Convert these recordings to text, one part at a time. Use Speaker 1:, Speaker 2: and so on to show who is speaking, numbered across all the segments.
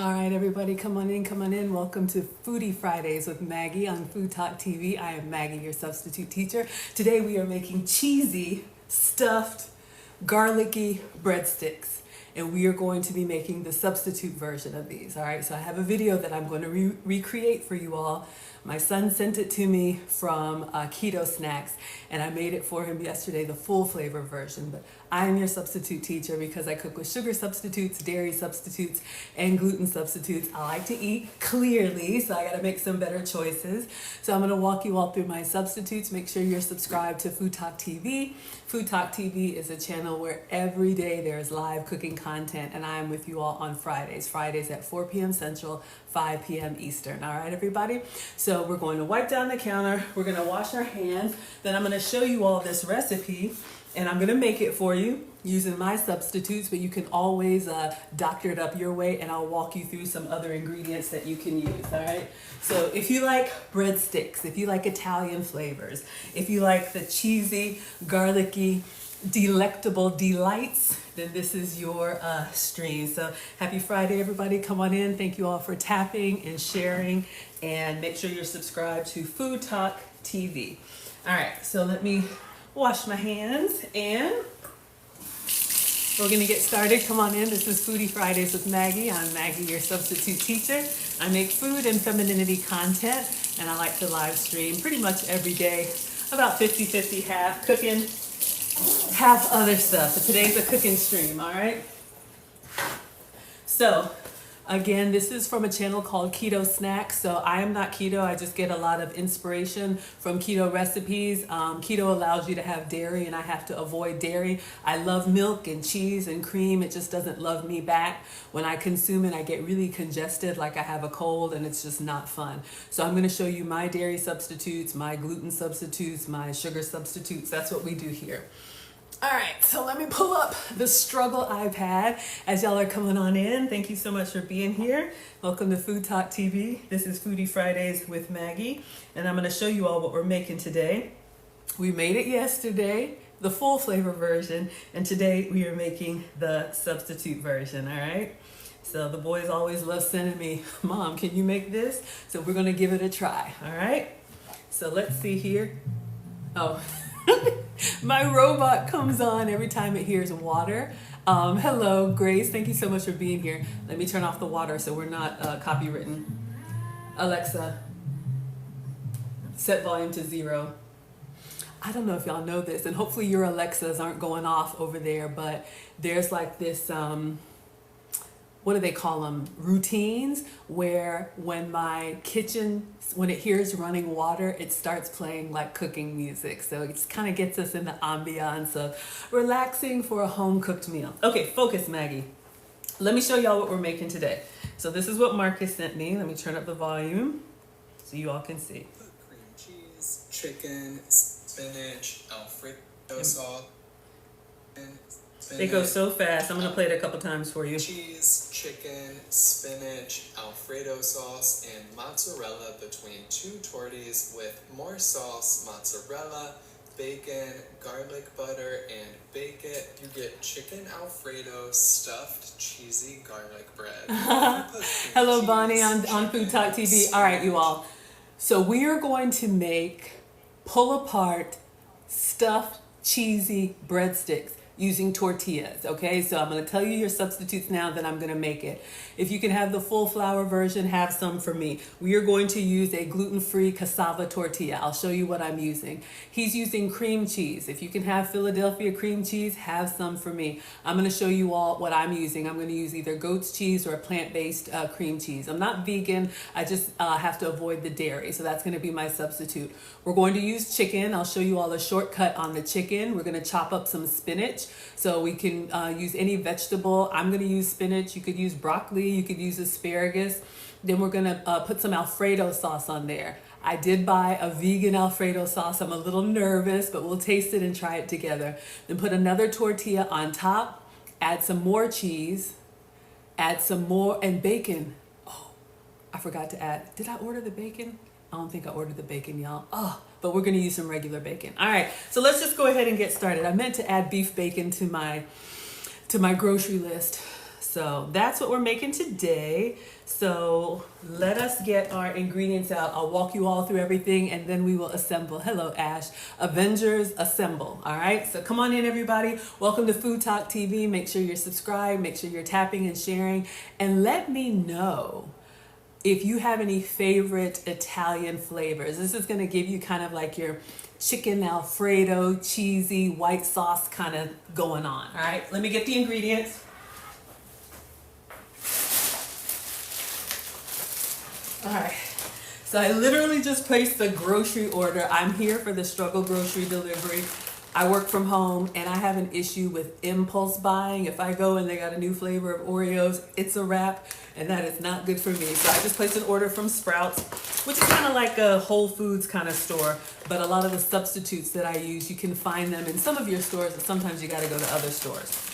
Speaker 1: All right, everybody, come on in, come on in. Welcome to Foodie Fridays with Maggie on FoodtokTV. I am Maggie, your substitute teacher. Today we are making cheesy, stuffed, garlicky breadsticks. And we are going to be making the substitute version of these. All right, so I have a video that I'm going to recreate for you all. My son sent it to me from Keto Snacks, and I made it for him yesterday, the full flavor version. But I'm your substitute teacher because I cook with sugar substitutes, dairy substitutes, and gluten substitutes. I like to eat clearly, so I got to make some better choices. So I'm going to walk you all through my substitutes. Make sure you're subscribed to FoodtokTV. FoodtokTV is a channel where every day there is live cooking content, and I'm with you all on Fridays at 4 p.m. Central, 5 p.m. Eastern. All right, everybody? So we're going to wipe down the counter. We're going to wash our hands. Then I'm going to show you all this recipe, and I'm going to make it for you using my substitutes, but you can always doctor it up your way, and I'll walk you through some other ingredients that you can use, all right? So if you like breadsticks, if you like Italian flavors, if you like the cheesy, garlicky, delectable delights, then this is your stream. So happy Friday, everybody. Come on in. Thank you all for tapping and sharing, and make sure you're subscribed to FoodtokTV. All right, so let me wash my hands and we're going to get started. Come on in. This is Foodie Fridays with Maggie. I'm Maggie, your substitute teacher. I make food and femininity content, and I like to live stream pretty much every day, about 50-50, half cooking, half other stuff. But today's a cooking stream, all right? So, again, this is from a channel called Keto Snacks. So I am not keto. I just get a lot of inspiration from keto recipes. Keto allows you to have dairy, and I have to avoid dairy. I love milk and cheese and cream. It just doesn't love me back. When I consume it, I get really congested, like I have a cold, and it's just not fun. So I'm going to show you my dairy substitutes, my gluten substitutes, my sugar substitutes. That's what we do here. All right, so let me pull up the struggle I've had as y'all are coming on in. Thank you so much for being here. Welcome to FoodtokTV. This is Foodie Fridays with Maggie, and I'm going to show you all what we're making today. We made it yesterday, the full flavor version, and today we are making the substitute version, all right? So the boys always love sending me, Mom, can you make this? So we're going to give it a try, all right? So let's see here. Oh. My robot comes on every time it hears water. Hello, Grace. Thank you so much for being here. Let me turn off the water so we're not copywritten. Alexa, set volume to 0. I don't know if y'all know this, and hopefully your Alexas aren't going off over there, but there's like this, what do they call them? Routines, where when my kitchen, when it hears running water, it starts playing like cooking music. So it just kind of gets us in the ambiance of relaxing for a home cooked meal. Okay, focus, Maggie. Let me show y'all what we're making today. So this is what Marcus sent me. Let me turn up the volume so you all can see.
Speaker 2: Cream cheese, chicken, spinach, alfredo sauce.
Speaker 1: They go so fast. I'm going to play it a couple times for you.
Speaker 2: Cheese, chicken, spinach, alfredo sauce, and mozzarella between 2 tortillas with more sauce, mozzarella, bacon, garlic butter, and bake it. You get chicken alfredo stuffed cheesy garlic bread.
Speaker 1: Hello, Bonnie on FoodtokTV. All right, you all. So we are going to make pull apart stuffed cheesy breadsticks using tortillas, okay? So I'm gonna tell you your substitutes now, then I'm gonna make it. If you can have the full flour version, have some for me. We are going to use a gluten-free cassava tortilla. I'll show you what I'm using. He's using cream cheese. If you can have Philadelphia cream cheese, have some for me. I'm gonna show you all what I'm using. I'm gonna use either goat's cheese or plant-based cream cheese. I'm not vegan, I just have to avoid the dairy, so that's gonna be my substitute. We're going to use chicken. I'll show you all a shortcut on the chicken. We're gonna chop up some spinach. So we can use any vegetable. I'm going to use spinach. You could use broccoli. You could use asparagus. Then we're going to put some Alfredo sauce on there. I did buy a vegan Alfredo sauce. I'm a little nervous, but we'll taste it and try it together. Then put another tortilla on top. Add some more cheese. Add some more, and bacon. Oh, I forgot to add. Did I order the bacon? I don't think I ordered the bacon, y'all. Oh, but we're going to use some regular bacon. All right, so let's just go ahead and get started. I meant to add beef bacon to my grocery list. So that's what we're making today. So let us get our ingredients out. I'll walk you all through everything and then we will assemble. Hello, Ash. Avengers assemble. All right. So come on in, everybody. Welcome to Food Talk TV. Make sure you're subscribed. Make sure you're tapping and sharing. And let me know if you have any favorite Italian flavors. This is going to give you kind of like your chicken alfredo, cheesy, white sauce kind of going on. All right. Let me get the ingredients. All right, so I literally just placed the grocery order. I'm here for the struggle grocery delivery. I work from home and I have an issue with impulse buying. If I go and they got a new flavor of Oreos, it's a wrap, and that is not good for me. So I just placed an order from Sprouts, which is kind of like a Whole Foods kind of store, but a lot of the substitutes that I use, you can find them in some of your stores, but sometimes you got to go to other stores.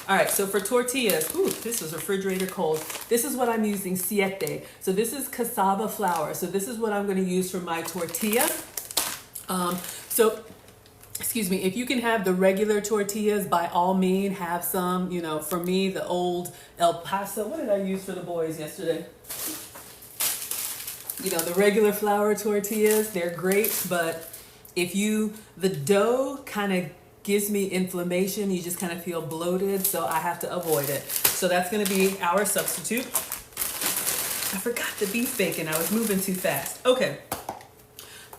Speaker 1: All right, so for tortillas, ooh, this was refrigerator cold. This is what I'm using, siete. So this is cassava flour. So this is what I'm gonna use for my tortilla. Excuse me, if you can have the regular tortillas, by all means, have some. You know, for me, the old El Paso, what did I use for the boys yesterday? You know, the regular flour tortillas, they're great, but the dough kind of gives me inflammation. You just kind of feel bloated, so I have to avoid it. So that's going to be our substitute. I forgot the beef bacon. I was moving too fast. Okay.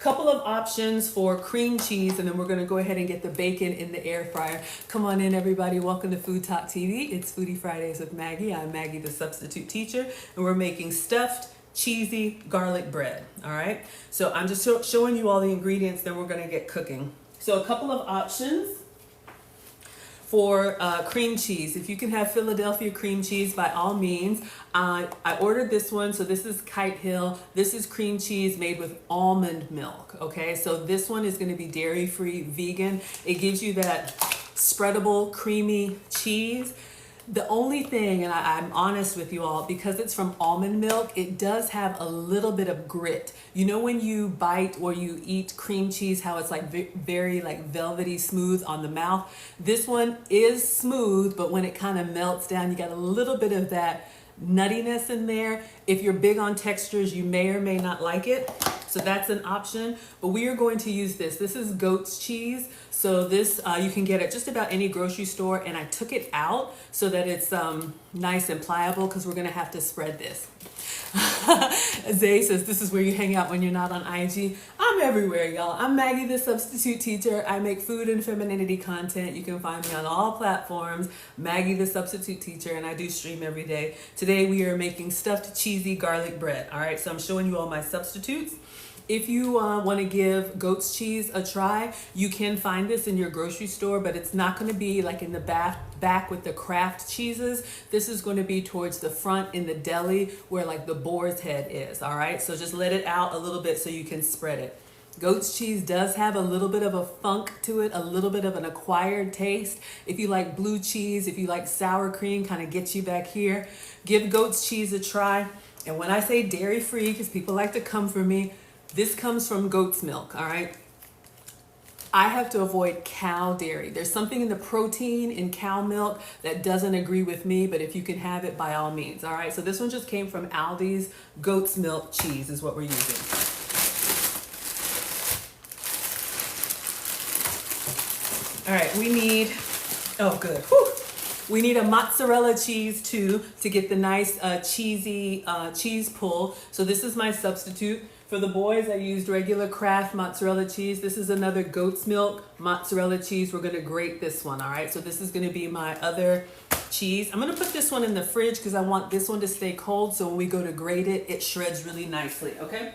Speaker 1: Couple of options for cream cheese, and then we're going to go ahead and get the bacon in the air fryer. Come on in, everybody. Welcome to Food Talk TV. It's Foodie Fridays with Maggie. I'm Maggie the Substitute Teacher, and we're making stuffed cheesy garlic bread. All right. So I'm just showing you all the ingredients, then we're going to get cooking. So a couple of options for cream cheese. If you can have Philadelphia cream cheese, by all means. I ordered this one. So this is Kite Hill. This is cream cheese made with almond milk. Okay, so this one is going to be dairy-free, vegan. It gives you that spreadable, creamy cheese. The only thing, and I'm honest with you all, because it's from almond milk, it does have a little bit of grit. You know when you bite or you eat cream cheese, how it's like very like velvety smooth on the mouth? This one is smooth, but when it kind of melts down, you got a little bit of that nuttiness in there. If you're big on textures, you may or may not like it. So that's an option, but we are going to use this. This is goat's cheese. So this, you can get at just about any grocery store, and I took it out so that it's nice and pliable because we're gonna have to spread this. Zay says, this is where you hang out when you're not on IG. I'm everywhere, y'all. I'm Maggie the Substitute Teacher. I make food and femininity content. You can find me on all platforms, Maggie the Substitute Teacher, and I do stream every day. Today we are making stuffed cheesy garlic bread. All right, so I'm showing you all my substitutes. If you want to give goat's cheese a try, you can find this in your grocery store, but it's not going to be like in the back with the Kraft cheeses. This is going to be towards the front in the deli where like the boar's head is. All right, so just let it out a little bit so you can spread it. Goat's cheese does have a little bit of a funk to it, a little bit of an acquired taste. If you like blue cheese, if you like sour cream, kind of gets you back here. Give goat's cheese a try. And when I say dairy-free, because people like to come for me, this comes from goat's milk, all right? I have to avoid cow dairy. There's something in the protein in cow milk that doesn't agree with me, but if you can have it, by all means, all right? So this one just came from Aldi's. Goat's milk cheese is what we're using. All right, we need, oh good, whew. We need a mozzarella cheese too to get the nice cheesy cheese pull. So this is my substitute. For the boys, I used regular Kraft mozzarella cheese. This is another goat's milk mozzarella cheese. We're gonna grate this one, all right? So this is gonna be my other cheese. I'm gonna put this one in the fridge because I want this one to stay cold, so when we go to grate it, it shreds really nicely, okay?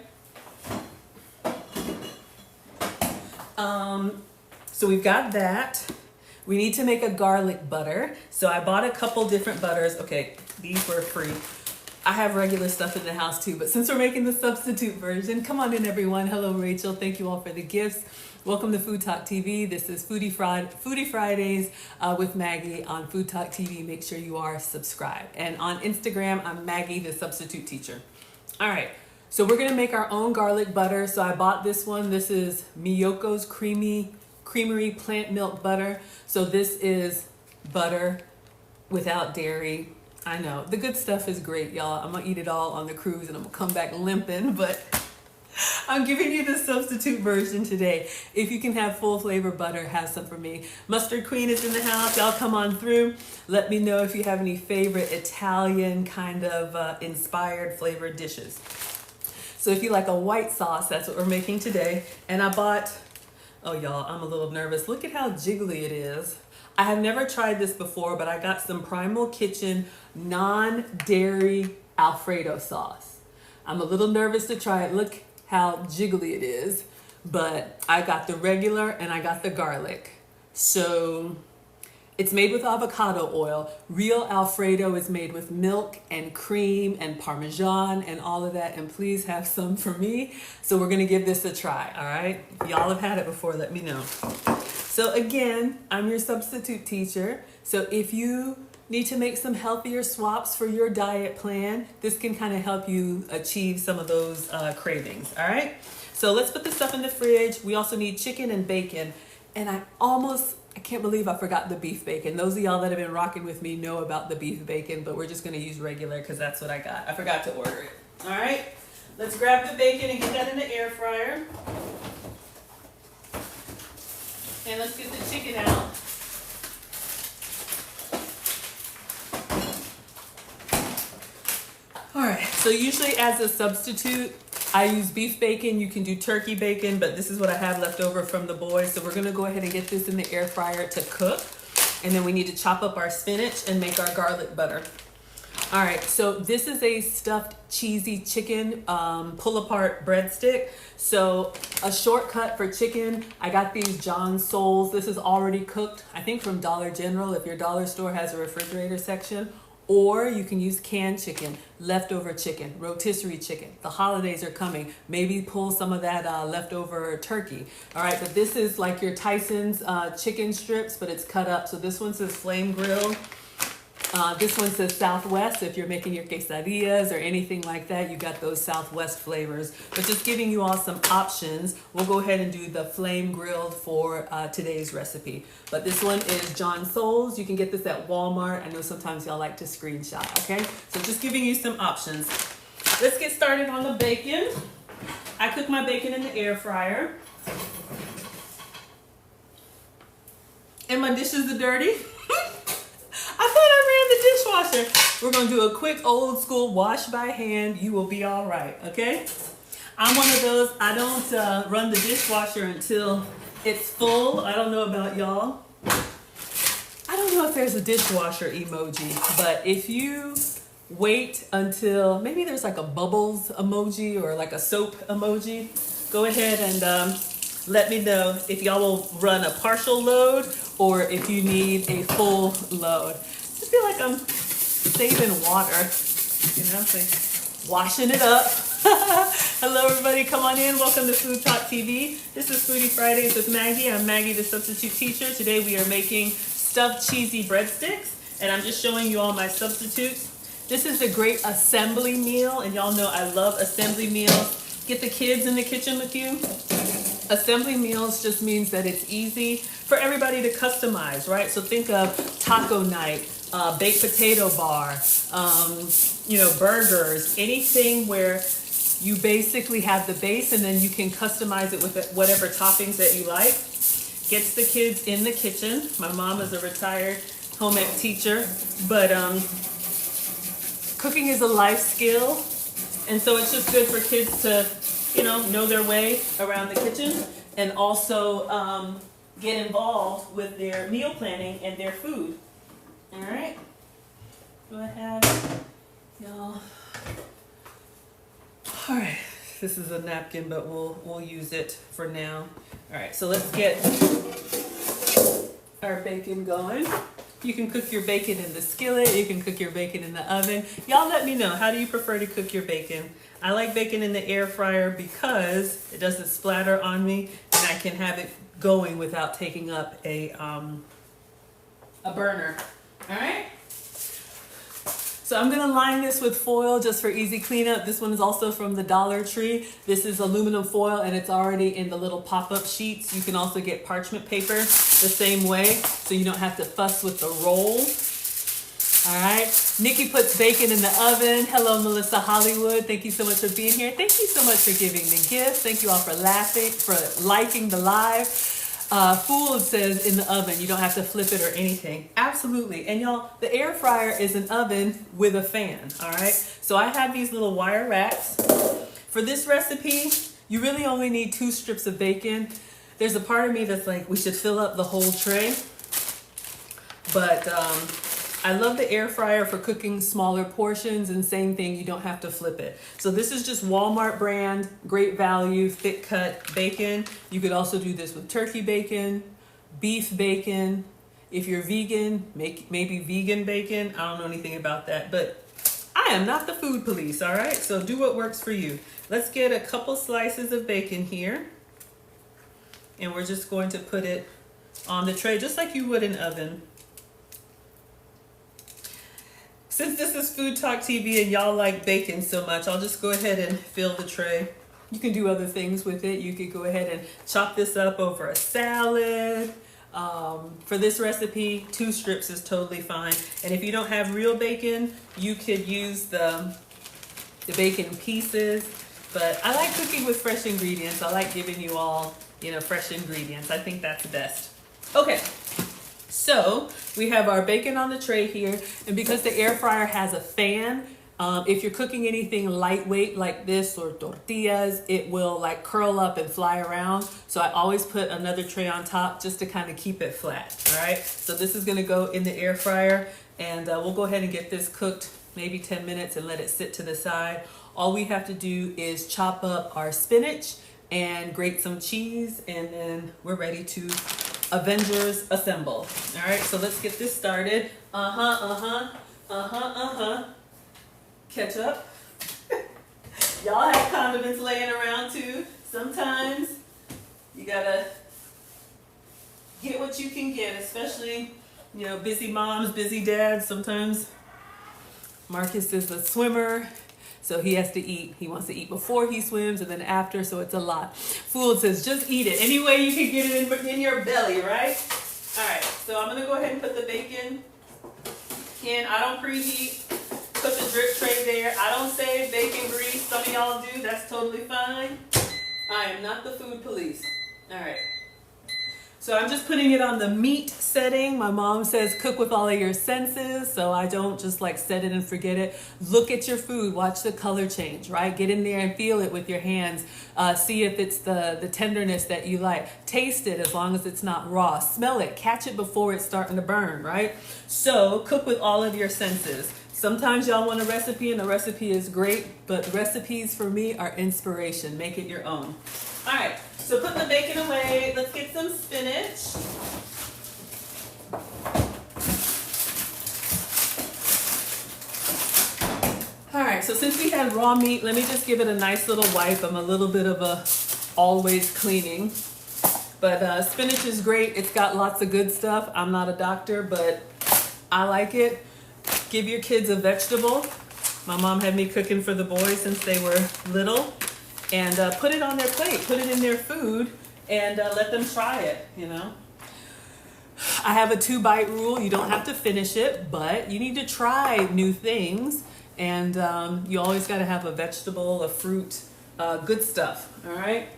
Speaker 1: So we've got that. We need to make a garlic butter. So I bought a couple different butters. Okay, these were free. I have regular stuff in the house too, but since we're making the substitute version, come on in everyone. Hello, Rachel. Thank you all for the gifts. Welcome to Food Talk TV. This is Foodie Fridays with Maggie on Food Talk TV. Make sure you are subscribed. And on Instagram, I'm Maggie the Substitute Teacher. All right, so we're gonna make our own garlic butter. So I bought this one. This is Miyoko's Creamery Plant Milk Butter. So this is butter without dairy. I know. The good stuff is great, y'all. I'm gonna eat it all on the cruise and I'm gonna come back limping, but I'm giving you the substitute version today. If you can have full flavor butter, have some for me. Mustard Queen is in the house. Y'all come on through. Let me know if you have any favorite Italian kind of inspired flavored dishes. So if you like a white sauce, that's what we're making today. And I bought, oh y'all, I'm a little nervous. Look at how jiggly it is. I have never tried this before, but I got some Primal Kitchen non-dairy Alfredo sauce. I'm a little nervous to try it. Look how jiggly it is, but I got the regular and I got the garlic. So it's made with avocado oil. Real Alfredo is made with milk and cream and Parmesan and all of that. And please have some for me. So we're gonna give this a try, all right? If y'all have had it before, let me know. So again, I'm your substitute teacher. So if you need to make some healthier swaps for your diet plan, this can kind of help you achieve some of those cravings, all right? So let's put this stuff in the fridge. We also need chicken and bacon. And I can't believe I forgot the beef bacon. Those of y'all that have been rocking with me know about the beef bacon, but we're just gonna use regular because that's what I got. I forgot to order it, all right? Let's grab the bacon and get that in the air fryer. And let's get the chicken out. All right, so usually as a substitute, I use beef bacon. You can do turkey bacon, but this is what I have left over from the boys. So we're gonna go ahead and get this in the air fryer to cook. And then we need to chop up our spinach and make our garlic butter. All right, so this is a stuffed cheesy chicken pull-apart breadstick. So a shortcut for chicken, I got these John Souls. This is already cooked, I think from Dollar General, if your dollar store has a refrigerator section. Or you can use canned chicken, leftover chicken, rotisserie chicken. The holidays are coming. Maybe pull some of that leftover turkey. All right, but this is like your Tyson's chicken strips, but it's cut up. So this one says flame grilled. This one says Southwest. If you're making your quesadillas or anything like that, you got those Southwest flavors. But just giving you all some options. We'll go ahead and do the flame grilled for today's recipe. But this one is John Souls. You can get this at Walmart. I know sometimes y'all like to screenshot, okay? So just giving you some options. Let's get started on the bacon. I cook my bacon in the air fryer. And my dishes are dirty. I thought I ran the dishwasher. We're gonna do a quick old school wash by hand. You will be all right, okay? I'm one of those, I don't run the dishwasher until it's full. I don't know about y'all. I don't know if there's a dishwasher emoji, but if you wait until, maybe there's like a bubbles emoji or like a soap emoji, go ahead and let me know if y'all will run a partial load or if you need a full load. I feel like I'm saving water, you know, so washing it up. Hello everybody, come on in. Welcome to FoodtokTV. This is Foodie Fridays with Maggie. I'm Maggie the Substitute Teacher. Today we are making stuffed cheesy breadsticks, and I'm just showing you all my substitutes. This is a great assembly meal, and y'all know I love assembly meals. Get the kids in the kitchen with you. Assembly meals just means that it's easy for everybody to customize, right? So think of taco night, baked potato bar, you know, burgers, anything where you basically have the base and then you can customize it with whatever toppings that you like. Gets the kids in the kitchen. My mom is a retired home ec teacher, but cooking is a life skill. And so it's just good for kids to, you know their way around the kitchen and also get involved with their meal planning and their food. All right. Do I have y'all? All right. This is a napkin, but we'll use it for now. All right. So let's get our bacon going. You can cook your bacon in the skillet. You can cook your bacon in the oven. Y'all let me know. How do you prefer to cook your bacon? I like bacon in the air fryer because it doesn't splatter on me and I can have it going without taking up a burner. All right. So I'm gonna line this with foil just for easy cleanup. This one is also from the Dollar Tree. This is aluminum foil and it's already in the little pop-up sheets. You can also get parchment paper the same way so you don't have to fuss with the roll. All right. Nikki puts bacon in the oven. Hello, Melissa Hollywood. Thank you so much for being here. Thank you so much for giving me gifts. Thank you all for laughing, for liking the live. Fool says in the oven. You don't have to flip it or anything. Absolutely. And y'all, the air fryer is an oven with a fan. All right. So I have these little wire racks. For this recipe, you really only need 2 strips of bacon. There's a part of me that's like, we should fill up the whole tray. But I love the air fryer for cooking smaller portions, and same thing, you don't have to flip it. So this is just Walmart brand, great value, thick cut bacon. You could also do this with turkey bacon, beef bacon. If you're vegan, maybe vegan bacon. I don't know anything about that, but I am not the food police, all right? So do what works for you. Let's get a couple slices of bacon here. And we're just going to put it on the tray, just like you would in an oven. Since this is Food Talk TV and y'all like bacon so much, I'll just go ahead and fill the tray. You can do other things with it. You could go ahead and chop this up over a salad. For this recipe, 2 strips is totally fine. And if you don't have real bacon, you could use the bacon pieces. But I like cooking with fresh ingredients. I like giving you all, fresh ingredients. I think that's best. Okay. So we have our bacon on the tray here, and because the air fryer has a fan, if you're cooking anything lightweight like this or tortillas, it will like curl up and fly around. So I always put another tray on top just to kind of keep it flat. All right. So this is going to go in the air fryer, and we'll go ahead and get this cooked maybe 10 minutes and let it sit to the side. All we have to do is chop up our spinach and grate some cheese, and then we're ready to Avengers assemble. All right, so let's get this started. Ketchup. Y'all have condiments laying around too. Sometimes you gotta get what you can get, especially, busy moms, busy dads. Sometimes Marcus is a swimmer, so he has to eat. He wants to eat before he swims and then after, so it's a lot. Fool says, just eat it. Any way you can get it in your belly, right? All right, so I'm gonna go ahead and put the bacon in. I don't preheat. Put the drip tray there. I don't save bacon grease. Some of y'all do. That's totally fine. I am not the food police. All right. So I'm just putting it on the meat setting. My mom says cook with all of your senses, so I don't just like set it and forget it. Look at your food, watch the color change, right? Get in there and feel it with your hands. See if it's the tenderness that you like. Taste it as long as it's not raw. Smell it, catch it before it's starting to burn, right? So cook with all of your senses. Sometimes y'all want a recipe and the recipe is great, but recipes for me are inspiration. Make it your own. All right, so putting the bacon away, let's get some spinach. All right, so since we had raw meat, let me just give it a nice little wipe. I'm a little bit of a always cleaning, but spinach is great. It's got lots of good stuff. I'm not a doctor, but I like it. Give your kids a vegetable. My mom had me cooking for the boys since they were little. And put it on their plate, put it in their food, and let them try it, I have a 2-bite rule. You don't have to finish it, but you need to try new things. And you always got to have a vegetable, a fruit, good stuff, all right?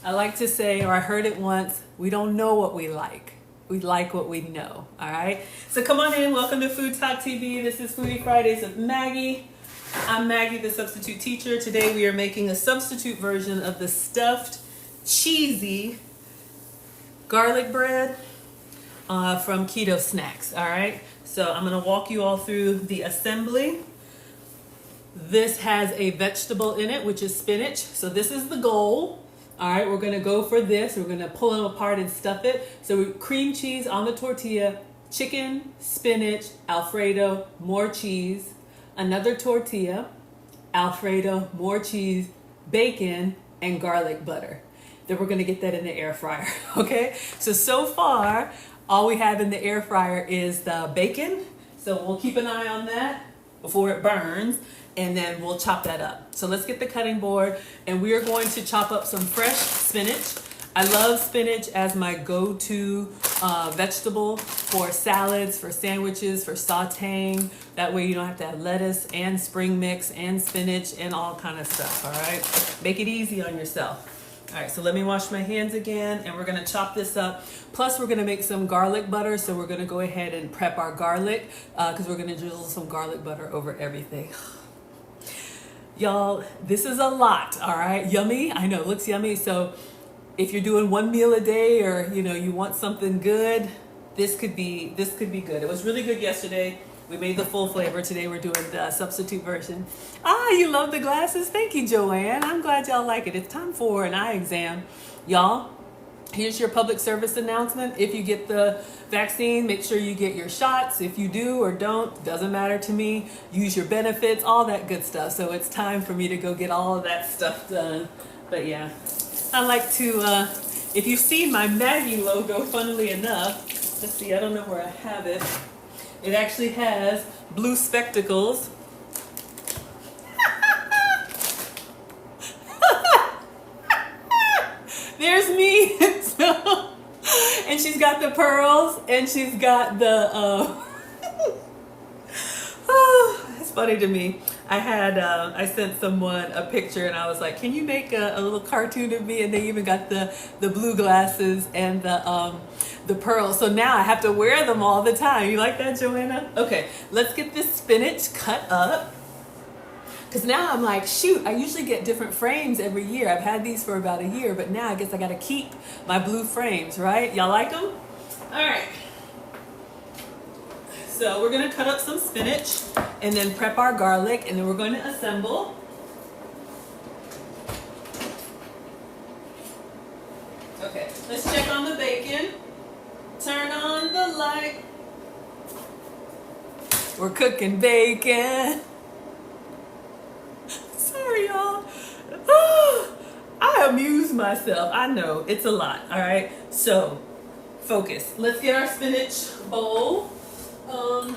Speaker 1: I like to say, or I heard it once, we don't know what we like. We like what we know, all right? So come on in. Welcome to Food Talk TV. This is Foodie Fridays with Maggie. I'm Maggie the Substitute Teacher. Today we are making a substitute version of the stuffed, cheesy garlic bread from Keto Snacks, all right? So I'm gonna walk you all through the assembly. This has a vegetable in it, which is spinach. So this is the goal. All right, we're gonna go for this. We're gonna pull them apart and stuff it. So cream cheese on the tortilla, chicken, spinach, alfredo, more cheese, another tortilla, alfredo, more cheese, bacon, and garlic butter. Then we're gonna get that in the air fryer, okay? So far, all we have in the air fryer is the bacon. So we'll keep an eye on that before it burns, and then we'll chop that up. So let's get the cutting board, and we are going to chop up some fresh spinach. I love spinach as my go-to vegetable for salads, for sandwiches, for sauteing. That way you don't have to have lettuce and spring mix and spinach and all kind of stuff, all right? Make it easy on yourself. All right, so let me wash my hands again, and we're gonna chop this up. Plus, we're gonna make some garlic butter, so we're gonna go ahead and prep our garlic because we're gonna drizzle some garlic butter over everything. Y'all, this is a lot, all right? Yummy, I know, it looks yummy. So if you're doing one meal a day or, you know, you want something good, this could be good. It was really good yesterday. We made the full flavor. Today we're doing the substitute version. Ah, you love the glasses? Thank you, Joanne. I'm glad y'all like it. It's time for an eye exam. Y'all, here's your public service announcement. If you get the vaccine, make sure you get your shots. If you do or don't, doesn't matter to me. Use your benefits, all that good stuff. So it's time for me to go get all of that stuff done. But yeah, I like to, if you've seen my Maggie logo, funnily enough, let's see, I don't know where I have it. It actually has blue spectacles. There's me. So, and she's got the pearls and she's got the, oh, it's funny to me. I sent someone a picture and I was like, can you make a little cartoon of me? And they even got the blue glasses and the pearls. So now I have to wear them all the time. You like that, Joanna? Okay, let's get this spinach cut up. Because now I'm like, shoot, I usually get different frames every year. I've had these for about a year, but now I guess I got to keep my blue frames, right? Y'all like them? All right. So we're going to cut up some spinach and then prep our garlic, and then we're going to assemble. Okay, let's check on the bacon. Turn on the light. We're cooking bacon. Sorry, y'all. I amuse myself. I know, it's a lot, all right? So, focus. Let's get our spinach bowl. All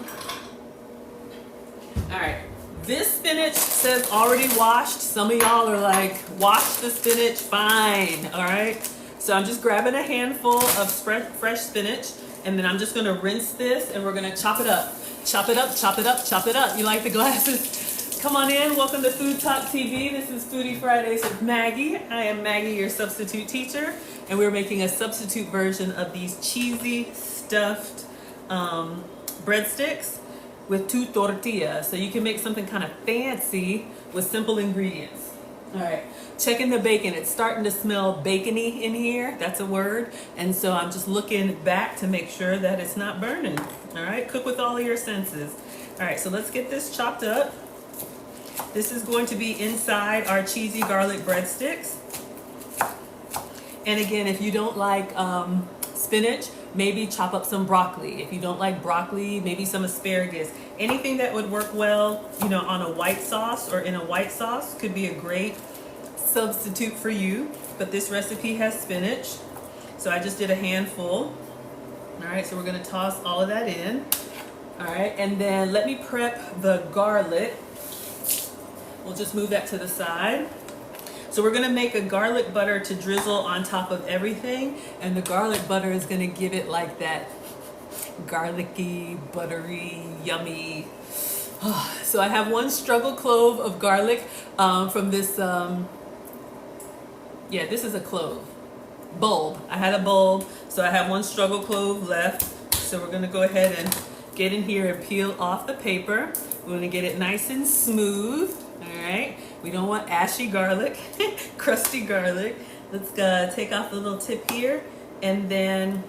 Speaker 1: right, this spinach says already washed. Some of y'all are like, wash the spinach, fine, all right? So I'm just grabbing a handful of fresh spinach, and then I'm just gonna rinse this, and we're gonna chop it up. Chop it up, chop it up, chop it up. You like the glasses? Come on in, welcome to FoodtokTV. This is Foodie Fridays with Maggie. I am Maggie, your substitute teacher, and we're making a substitute version of these cheesy, stuffed breadsticks with 2 tortillas. So you can make something kind of fancy with simple ingredients. All right, checking the bacon. It's starting to smell bacony in here. That's a word. And so I'm just looking back to make sure that it's not burning. All right, cook with all of your senses. All right, so let's get this chopped up. This is going to be inside our cheesy garlic breadsticks. And again, if you don't like spinach, maybe chop up some broccoli. If you don't like broccoli, maybe some asparagus. Anything that would work well, you know, on a white sauce or in a white sauce could be a great substitute for you. But this recipe has spinach, so I just did a handful. All right, so we're gonna toss all of that in. All right, and then let me prep the garlic. We'll just move that to the side. So we're gonna make a garlic butter to drizzle on top of everything, and the garlic butter is gonna give it like that garlicky, buttery, yummy. So I have 1 struggle clove of garlic from this, yeah, this is a clove, bulb. I had a bulb, so I have 1 struggle clove left. So we're gonna go ahead and get in here and peel off the paper. We're gonna get it nice and smooth, all right? We don't want ashy garlic, crusty garlic. Let's take off the little tip here. And then,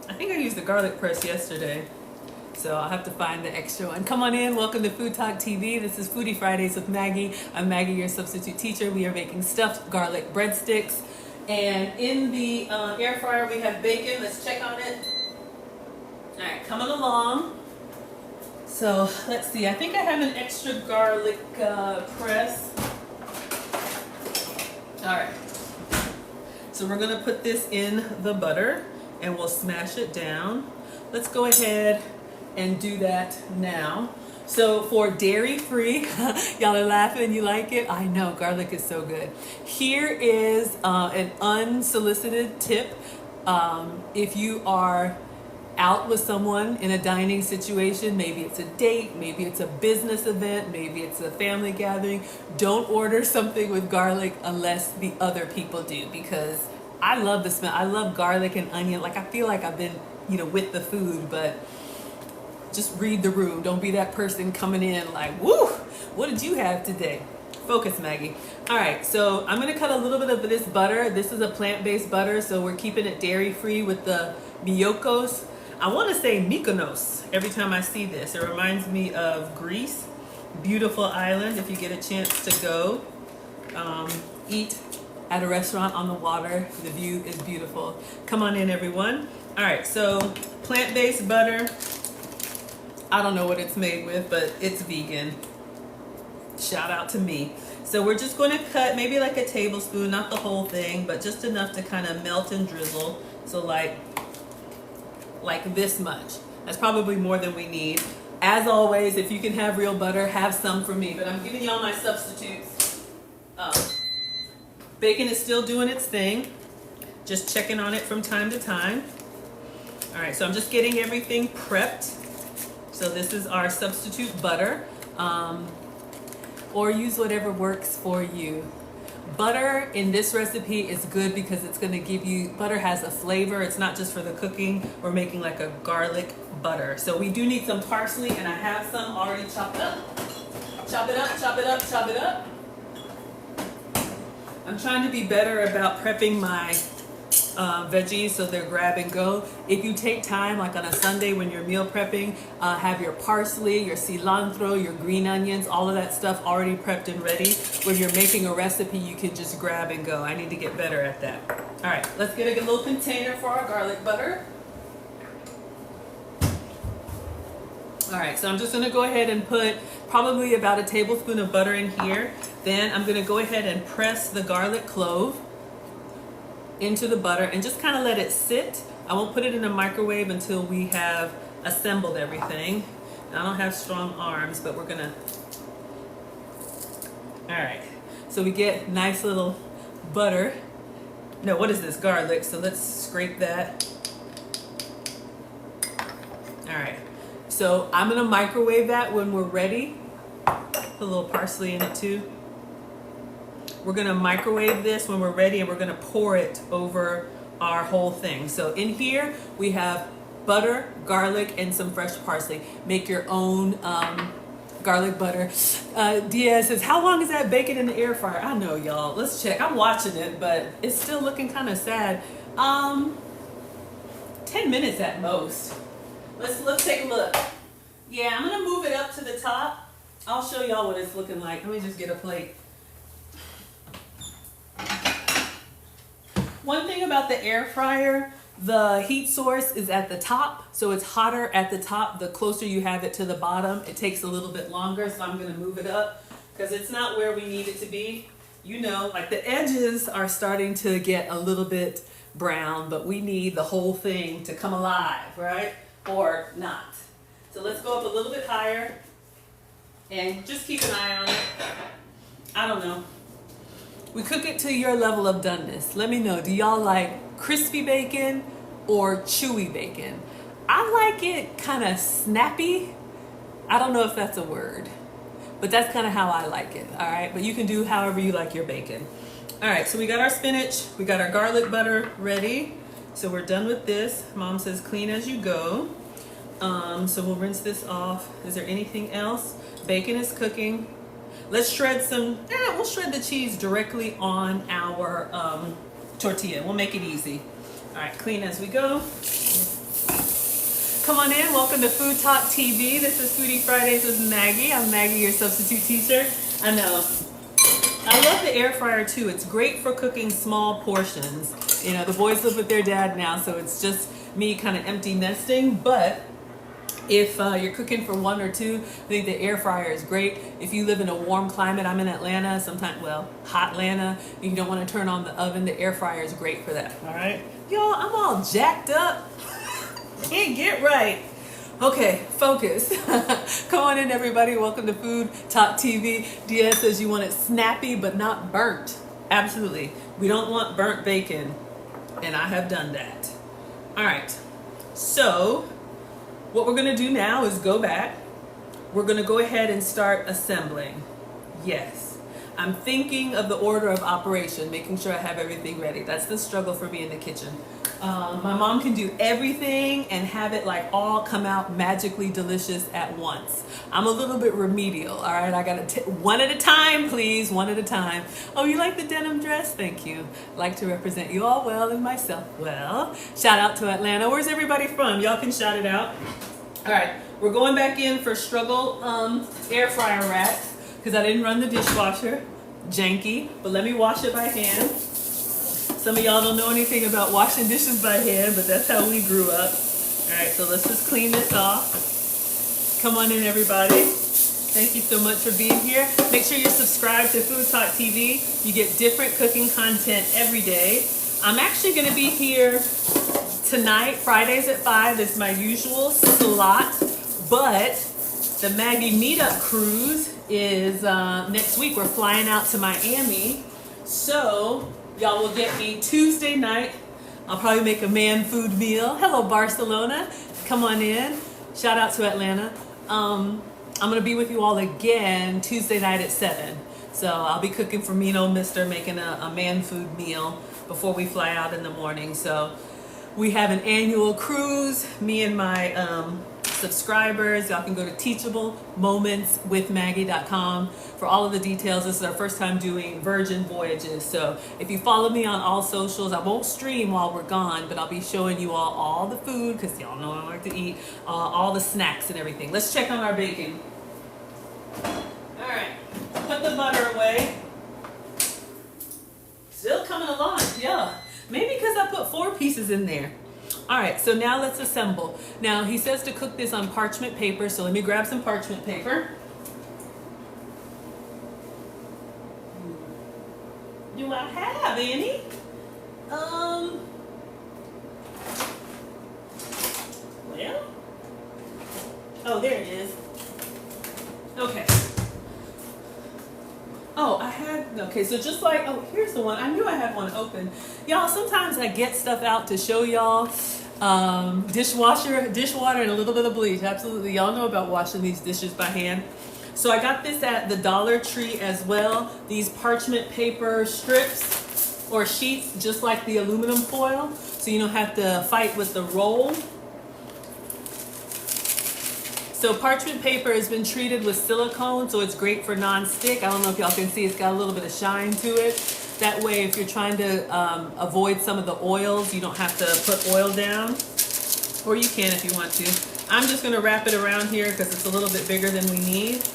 Speaker 1: I think I used the garlic press yesterday, so I'll have to find the extra one. Come on in, welcome to FoodtokTV. This is Foodie Fridays with Maggie. I'm Maggie, your substitute teacher. We are making stuffed garlic breadsticks. And in the air fryer, we have bacon. Let's check on it. All right, coming along. So let's see, I think I have an extra garlic press. All right, so we're gonna put this in the butter and we'll smash it down. Let's go ahead and do that now. So for dairy-free, y'all are laughing, you like it? I know, garlic is so good. Here is an unsolicited tip. If you are out with someone in a dining situation, maybe it's a date, maybe it's a business event, maybe it's a family gathering, don't order something with garlic unless the other people do, because I love the smell. I love garlic and onion. Like, I feel like I've been, with the food, but just read the room. Don't be that person coming in like, woo, what did you have today? Focus, Maggie. All right, so I'm gonna cut a little bit of this butter. This is a plant-based butter, so we're keeping it dairy-free with the Mykonos. I wanna say Mykonos every time I see this. It reminds me of Greece. Beautiful island if you get a chance to go. Eat at a restaurant on the water. The view is beautiful. Come on in, everyone. All right, so plant-based butter. I don't know what it's made with, but it's vegan. Shout out to me. So we're just going to cut maybe like a tablespoon, not the whole thing, but just enough to kind of melt and drizzle. So like this much. That's probably more than we need. As always, if you can have real butter, have some for me. But I'm giving y'all my substitutes. Bacon is still doing its thing. Just checking on it from time to time. All right, so I'm just getting everything prepped. So this is our substitute butter, or use whatever works for you. Butter in this recipe is good because it's gonna give you, butter has a flavor. It's not just for the cooking. We're making like a garlic butter. So we do need some parsley, and I have some already chopped up. Chop it up, chop it up, chop it up. I'm trying to be better about prepping my veggies so they're grab and go. If you take time, like on a Sunday when you're meal prepping, have your parsley, your cilantro, your green onions, all of that stuff already prepped and ready. When you're making a recipe, you can just grab and go. I need to get better at that. All right, let's get a little container for our garlic butter. All right, so I'm just gonna go ahead and put probably about a tablespoon of butter in here. Then I'm gonna go ahead and press the garlic clove into the butter and just kind of let it sit. I won't put it in the microwave until we have assembled everything. I don't have strong arms, but we're gonna, all right. So we get nice little butter. No, what is this? Garlic. So let's scrape that. All right. So I'm gonna microwave that when we're ready. Put a little parsley in it too. We're gonna microwave this when we're ready, and we're gonna pour it over our whole thing. So in here, we have butter, garlic, and some fresh parsley. Make your own garlic butter. Diaz says, how long is that bacon in the air fryer? I know, y'all. Let's check. I'm watching it, but it's still looking kind of sad. 10 minutes at most. Let's take a look. Yeah, I'm gonna move it up to the top. I'll show y'all what it's looking like. Let me just get a plate. One thing about the air fryer, the heat source is at the top, so it's hotter at the top. The closer you have it to the bottom, it takes a little bit longer, so I'm gonna move it up because it's not where we need it to be. Like the edges are starting to get a little bit brown, but we need the whole thing to come alive, right? Or not. So let's go up a little bit higher and just keep an eye on it. I don't know. We cook it to your level of doneness. Let me know. Do y'all like crispy bacon or chewy bacon? I like it kind of snappy. I don't know if that's a word, but that's kind of how I like it. All right, but you can do however you like your bacon. All right, so we got our spinach. We got our garlic butter ready. So we're done with this. Mom says clean as you go. So we'll rinse this off. Is there anything else? Bacon is cooking. Let's shred we'll shred the cheese directly on our tortilla. We'll make it easy. All right, clean as we go. Come on in, welcome to Food Talk TV. This is Foodie Fridays with Maggie. I'm Maggie, your substitute teacher. I know. I love the air fryer too. It's great for cooking small portions. The boys live with their dad now, so it's just me kind of empty nesting, but if you're cooking for one or two, I think the air fryer is great. If you live in a warm climate, I'm in Atlanta, hot Atlanta, and you don't want to turn on the oven, the air fryer is great for that, all right? Y'all, I'm all jacked up. Can't get right. Okay, focus. Come on in, everybody. Welcome to Food Talk TV. Diaz says you want it snappy but not burnt. Absolutely. We don't want burnt bacon, and I have done that. All right. So, what we're going to do now is go back. We're going to go ahead and start assembling. Yes. I'm thinking of the order of operation, making sure I have everything ready. That's the struggle for me in the kitchen. My mom can do everything and have it like all come out magically delicious at once. I'm a little bit remedial, all right? I gotta one at a time, please, one at a time. Oh, you like the denim dress? Thank you. Like to represent you all well and myself well. Shout out to Atlanta. Where's everybody from? Y'all can shout it out. All right, we're going back in for struggle air fryer racks because I didn't run the dishwasher. Janky, but let me wash it by hand. Some of y'all don't know anything about washing dishes by hand, but that's how we grew up. All right, so let's just clean this off. Come on in, everybody. Thank you so much for being here. Make sure you're subscribed to Food Talk TV. You get different cooking content every day. I'm actually going to be here tonight, Fridays at 5. It's my usual slot, but the Maggie Meetup Cruise is next week. We're flying out to Miami, so y'all will get me Tuesday night. I'll probably make a man food meal. Hello, Barcelona. Come on in. Shout out to Atlanta. I'm going to be with you all again Tuesday night at 7. So I'll be cooking for me and old mister, making a man food meal before we fly out in the morning. So we have an annual cruise, me and my subscribers. Y'all can go to teachablemomentswithmaggie.com for all of the details. This is our first time doing virgin voyages. So if you follow me on all socials, I won't stream while we're gone, but I'll be showing you all the food because y'all know I like to eat, all the snacks and everything. Let's check on our bacon. All right, put the butter away. Still coming along, yeah. Maybe because I put 4 pieces in there. All right, so now let's assemble. Now, he says to cook this on parchment paper, so let me grab some parchment paper. Do I have any? Well, oh, there it is. Okay. Oh, I had, okay, so just like, oh, here's the one. I knew I had one open. Y'all, sometimes I get stuff out to show y'all. Dishwater, and a little bit of bleach. Absolutely. Y'all know about washing these dishes by hand. So I got this at the Dollar Tree as well. These parchment paper strips or sheets, just like the aluminum foil. So you don't have to fight with the roll. So parchment paper has been treated with silicone, so it's great for non-stick. I don't know if y'all can see, it's got a little bit of shine to it. That way, if you're trying to avoid some of the oils, you don't have to put oil down. Or you can if you want to. I'm just gonna wrap it around here because it's a little bit bigger than we need.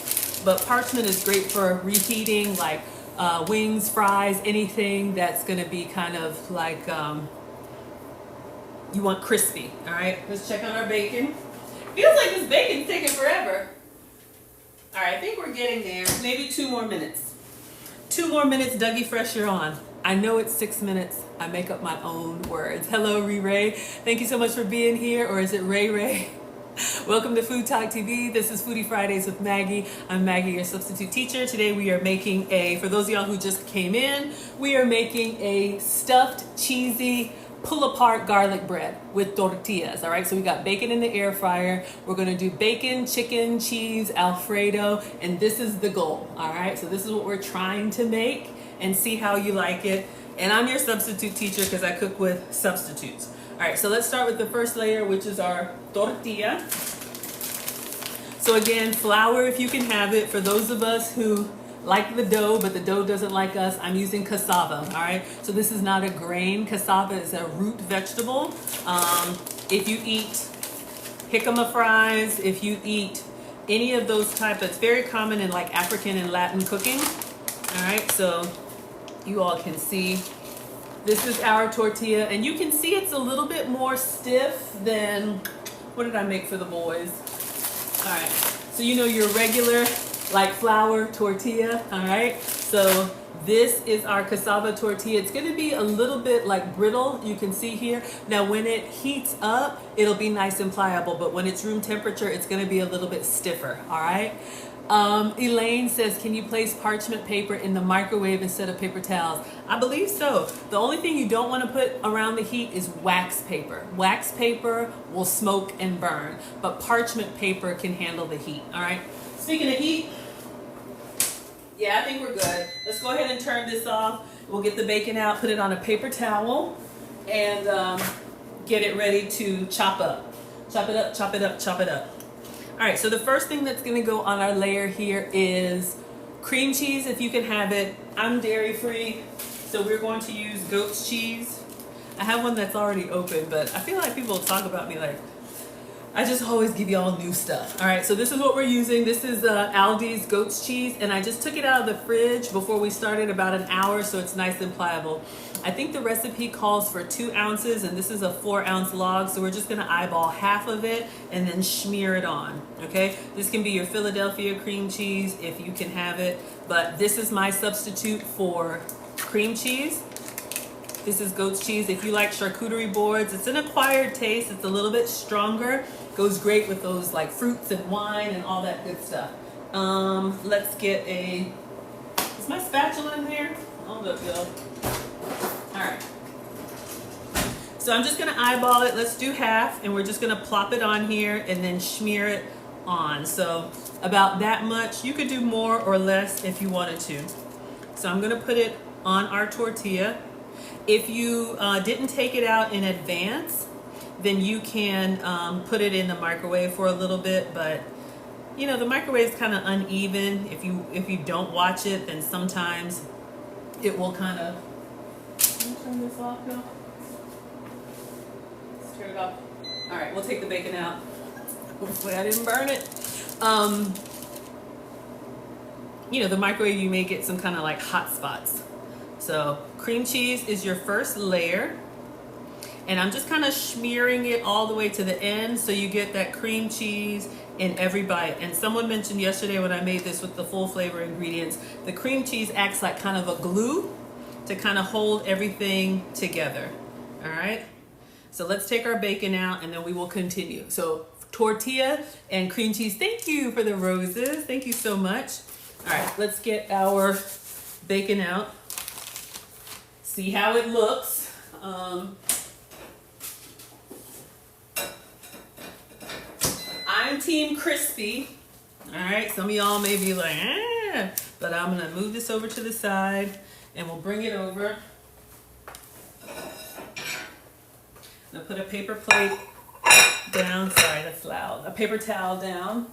Speaker 1: But parchment is great for reheating, like wings, fries, anything that's gonna be kind of like, you want crispy, all right? Let's check on our bacon. Feels like this bacon's taking forever. All right, I think we're getting there. Maybe 2 more minutes. 2 more minutes, Dougie Fresh, you're on. I know it's 6 minutes. I make up my own words. Hello, Ray. Thank you so much for being here. Or is it Ray? Welcome to Food Talk TV. This is Foodie Fridays with Maggie. I'm Maggie, your substitute teacher. Today we are making for those of y'all who just came in, we are making a stuffed, cheesy, pull-apart garlic bread with tortillas, all right? So we got bacon in the air fryer. We're gonna do bacon, chicken, cheese, alfredo, and this is the goal, all right? So this is what we're trying to make and see how you like it. And I'm your substitute teacher because I cook with substitutes. All right, so let's start with the first layer, which is our tortilla. So again, flour if you can have it. For those of us who like the dough, but the dough doesn't like us, I'm using cassava, all right? So this is not a grain. Cassava is a root vegetable. If you eat jicama fries, if you eat any of those types, it's very common in like African and Latin cooking, all right? So you all can see, this is our tortilla, and you can see it's a little bit more stiff than, what did I make for the boys? All right, so you know your regular, like flour tortilla, all right? So this is our cassava tortilla. It's gonna be a little bit like brittle, you can see here. Now when it heats up, it'll be nice and pliable, but when it's room temperature, it's gonna be a little bit stiffer, all right? Elaine says, can you place parchment paper in the microwave instead of paper towels? I believe so. The only thing you don't want to put around the heat is wax paper. Wax paper will smoke and burn, but parchment paper can handle the heat, all right? Speaking of heat, yeah, I think we're good. Let's go ahead and turn this off. We'll get the bacon out, put it on a paper towel, and get it ready to chop up. Chop it up, chop it up, chop it up. All right, so the first thing that's gonna go on our layer here is cream cheese, if you can have it. I'm dairy free, so we're going to use goat's cheese. I have one that's already open, but I feel like people talk about me like, I just always give y'all new stuff. All right, so this is what we're using. This is Aldi's goat's cheese, and I just took it out of the fridge before we started, about an hour, so it's nice and pliable. I think the recipe calls for 2 ounces, and this is a 4-ounce log, so we're just gonna eyeball half of it and then smear it on, okay? This can be your Philadelphia cream cheese if you can have it, but this is my substitute for cream cheese. This is goat's cheese. If you like charcuterie boards, it's an acquired taste. It's a little bit stronger. Goes great with those like fruits and wine and all that good stuff. Let's get is my spatula in there? Oh, look, y'all. All right. So I'm just gonna eyeball it. Let's do half, and we're just gonna plop it on here and then smear it on. So about that much. You could do more or less if you wanted to. So I'm gonna put it on our tortilla. If you didn't take it out in advance, then you can put it in the microwave for a little bit, but you know, the microwave is kind of uneven. If you don't watch it, then sometimes it will kind of, let me turn this off now. Let's turn it off. All right, we'll take the bacon out. Hopefully I didn't burn it. You know, the microwave, you may get some kind of like hot spots. So cream cheese is your first layer, and I'm just kind of smearing it all the way to the end so you get that cream cheese in every bite. And someone mentioned yesterday when I made this with the full flavor ingredients, the cream cheese acts like kind of a glue to kind of hold everything together. All right, so let's take our bacon out and then we will continue. So tortilla and cream cheese. Thank you for the roses. Thank you so much. All right, let's get our bacon out. See how it looks. I'm team crispy. All right, some of y'all may be like, but I'm gonna move this over to the side and we'll bring it over. Now put a paper plate down, sorry, that's loud. A paper towel down.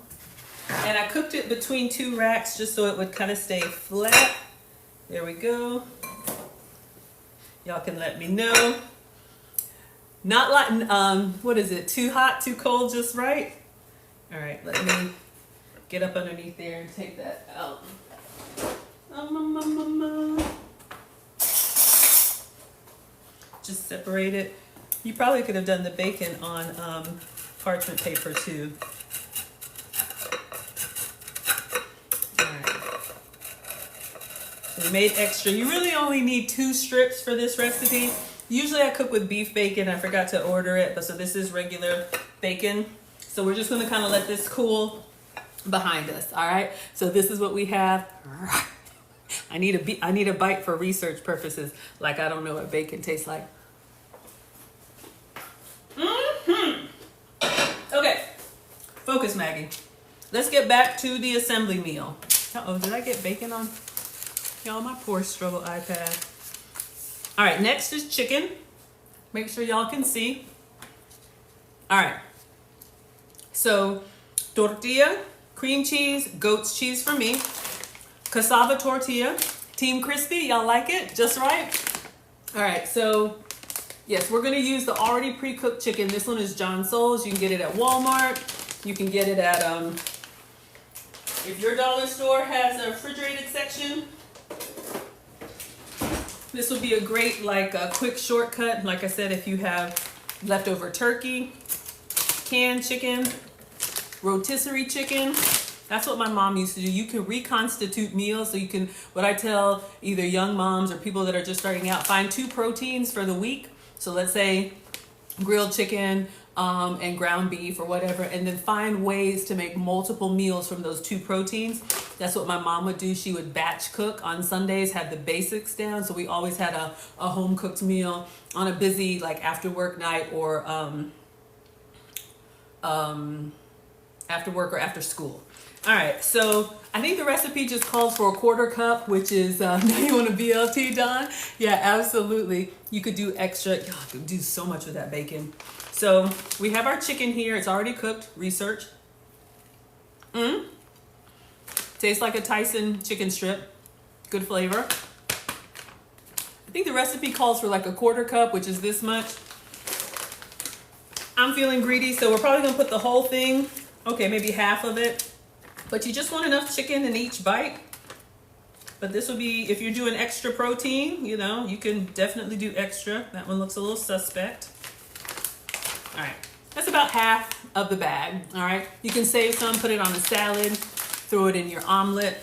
Speaker 1: And I cooked it between 2 racks just so it would kind of stay flat. There we go. Y'all can let me know. Not like, what is it? Too hot, too cold, just right? All right, let me get up underneath there and take that out. Just separate it. You probably could have done the bacon on parchment paper too. We made extra. You really only need 2 strips for this recipe. Usually I cook with beef bacon. I forgot to order it, but so this is regular bacon. So we're just gonna kind of let this cool behind us, all right? So this is what we have. I need a bite for research purposes. Like I don't know what bacon tastes like. Okay, focus, Maggie. Let's get back to the assembly meal. Uh-oh, did I get bacon on? Y'all, my poor struggle iPad. All right, next is chicken. Make sure y'all can see. All right. So, tortilla, cream cheese, goat's cheese for me. Cassava tortilla, team crispy. Y'all like it? Just right? All right, so yes, we're gonna use the already pre-cooked chicken. This one is John Souls. You can get it at Walmart. You can get it at, if your dollar store has a refrigerated section, this would be a great, like, a quick shortcut. Like I said, if you have leftover turkey, canned chicken, rotisserie chicken, That's what my mom used to do. You can reconstitute meals. So you can, what I tell either young moms or people that are just starting out, find 2 proteins for the week. So let's say grilled chicken and ground beef or whatever, and then find ways to make multiple meals from those 2 proteins. That's what my mom would do. She would batch cook on Sundays, have the basics down. So we always had a home cooked meal on a busy like after work night or after work or after school. All right, so I think the recipe just calls for a 1/4 cup, which is, now you want a BLT, Don? Yeah, absolutely. You could do extra, you could do so much with that bacon. So we have our chicken here. It's already cooked, research. Tastes like a Tyson chicken strip. Good flavor. I think the recipe calls for like a 1/4 cup, which is this much. I'm feeling greedy, so we're probably gonna put the whole thing. Okay, maybe half of it. But you just want enough chicken in each bite. But this will be, if you're doing extra protein, you know, you can definitely do extra. That one looks a little suspect. All right, that's about half of the bag, all right? You can save some, put it on a salad, throw it in your omelet,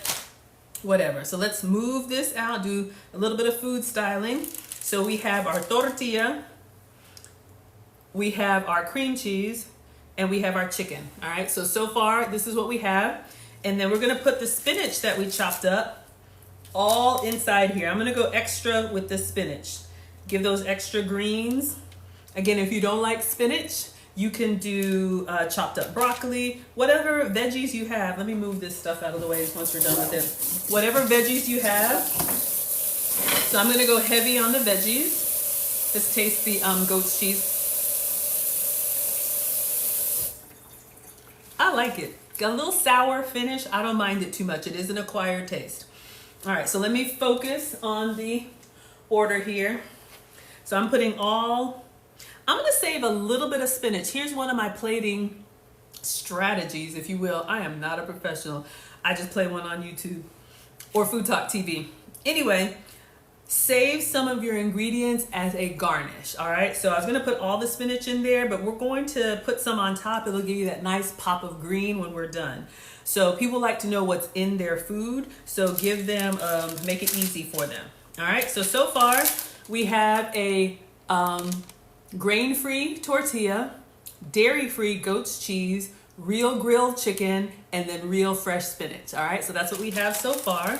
Speaker 1: whatever. So let's move this out, do a little bit of food styling. So we have our tortilla, we have our cream cheese, and we have our chicken, all right? So far, this is what we have. And then we're gonna put the spinach that we chopped up all inside here. I'm gonna go extra with the spinach. Give those extra greens. Again, if you don't like spinach, you can do chopped up broccoli, whatever veggies you have. Let me move this stuff out of the way once we're done with it. Whatever veggies you have. So I'm gonna go heavy on the veggies. Let's taste the goat's cheese. I like it. Got a little sour finish. I don't mind it too much. It is an acquired taste. All right, so let me focus on the order here. So I'm gonna save a little bit of spinach. Here's one of my plating strategies, if you will. I am not a professional. I just play one on YouTube or FoodtokTV. Anyway, save some of your ingredients as a garnish, all right? So I was gonna put all the spinach in there, but we're going to put some on top. It'll give you that nice pop of green when we're done. So people like to know what's in their food, so give them, make it easy for them. All right, so far we have a grain-free tortilla, dairy-free goat's cheese, real grilled chicken, and then real fresh spinach, all right? So that's what we have so far.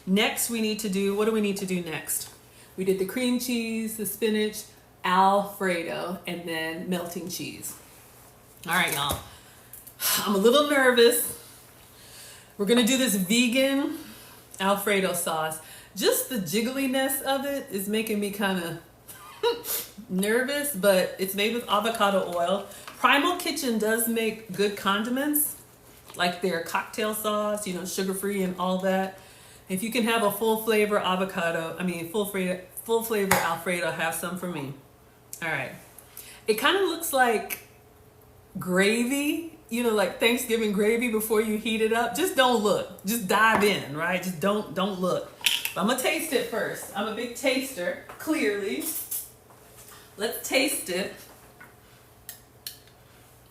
Speaker 1: Next, we need to do, what do we need to do next? We did the cream cheese, the spinach, alfredo, and then melting cheese. All right, y'all. I'm a little nervous. We're gonna do this vegan alfredo sauce. Just the jiggliness of it is making me kind of nervous, but it's made with avocado oil. Primal Kitchen does make good condiments, like their cocktail sauce, you know, sugar-free and all that. If you can have a full flavor full flavor alfredo, have some for me. All right. It kind of looks like gravy, you know, like Thanksgiving gravy before you heat it up. Just don't look. Just dive in, right? Just don't look. But I'm gonna taste it first. I'm a big taster, clearly. Let's taste it.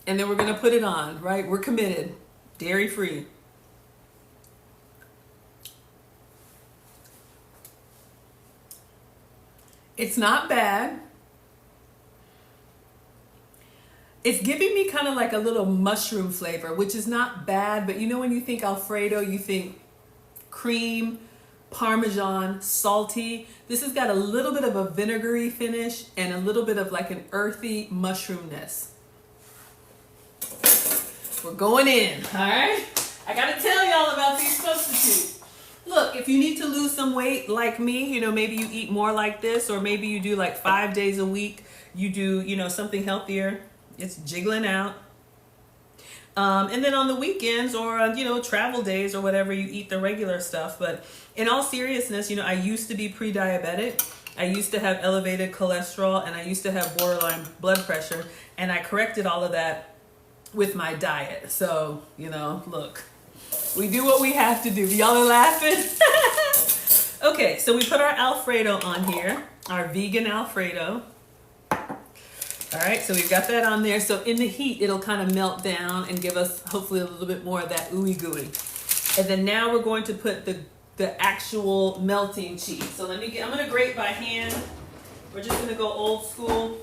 Speaker 1: And then we're gonna put it on, right? We're committed. Dairy-free. It's not bad. It's giving me kind of like a little mushroom flavor, which is not bad, but you know when you think Alfredo, you think cream, Parmesan, salty. This has got a little bit of a vinegary finish and a little bit of like an earthy mushroomness. We're going in, all right? I gotta tell y'all about these substitutes. Look, if you need to lose some weight like me, you know, maybe you eat more like this, or maybe you do like 5 days a week, you do, you know, something healthier. It's jiggling out. And then on the weekends or, you know, travel days or whatever, you eat the regular stuff. But in all seriousness, you know, I used to be pre-diabetic. I used to have elevated cholesterol and I used to have borderline blood pressure. And I corrected all of that with my diet. So, you know, look. We do what we have to do. Y'all are laughing? Okay, so we put our Alfredo on here, our vegan Alfredo. All right, so we've got that on there. So in the heat, it'll kind of melt down and give us hopefully a little bit more of that ooey gooey. And then now we're going to put the actual melting cheese. So I'm gonna grate by hand. We're just gonna go old school.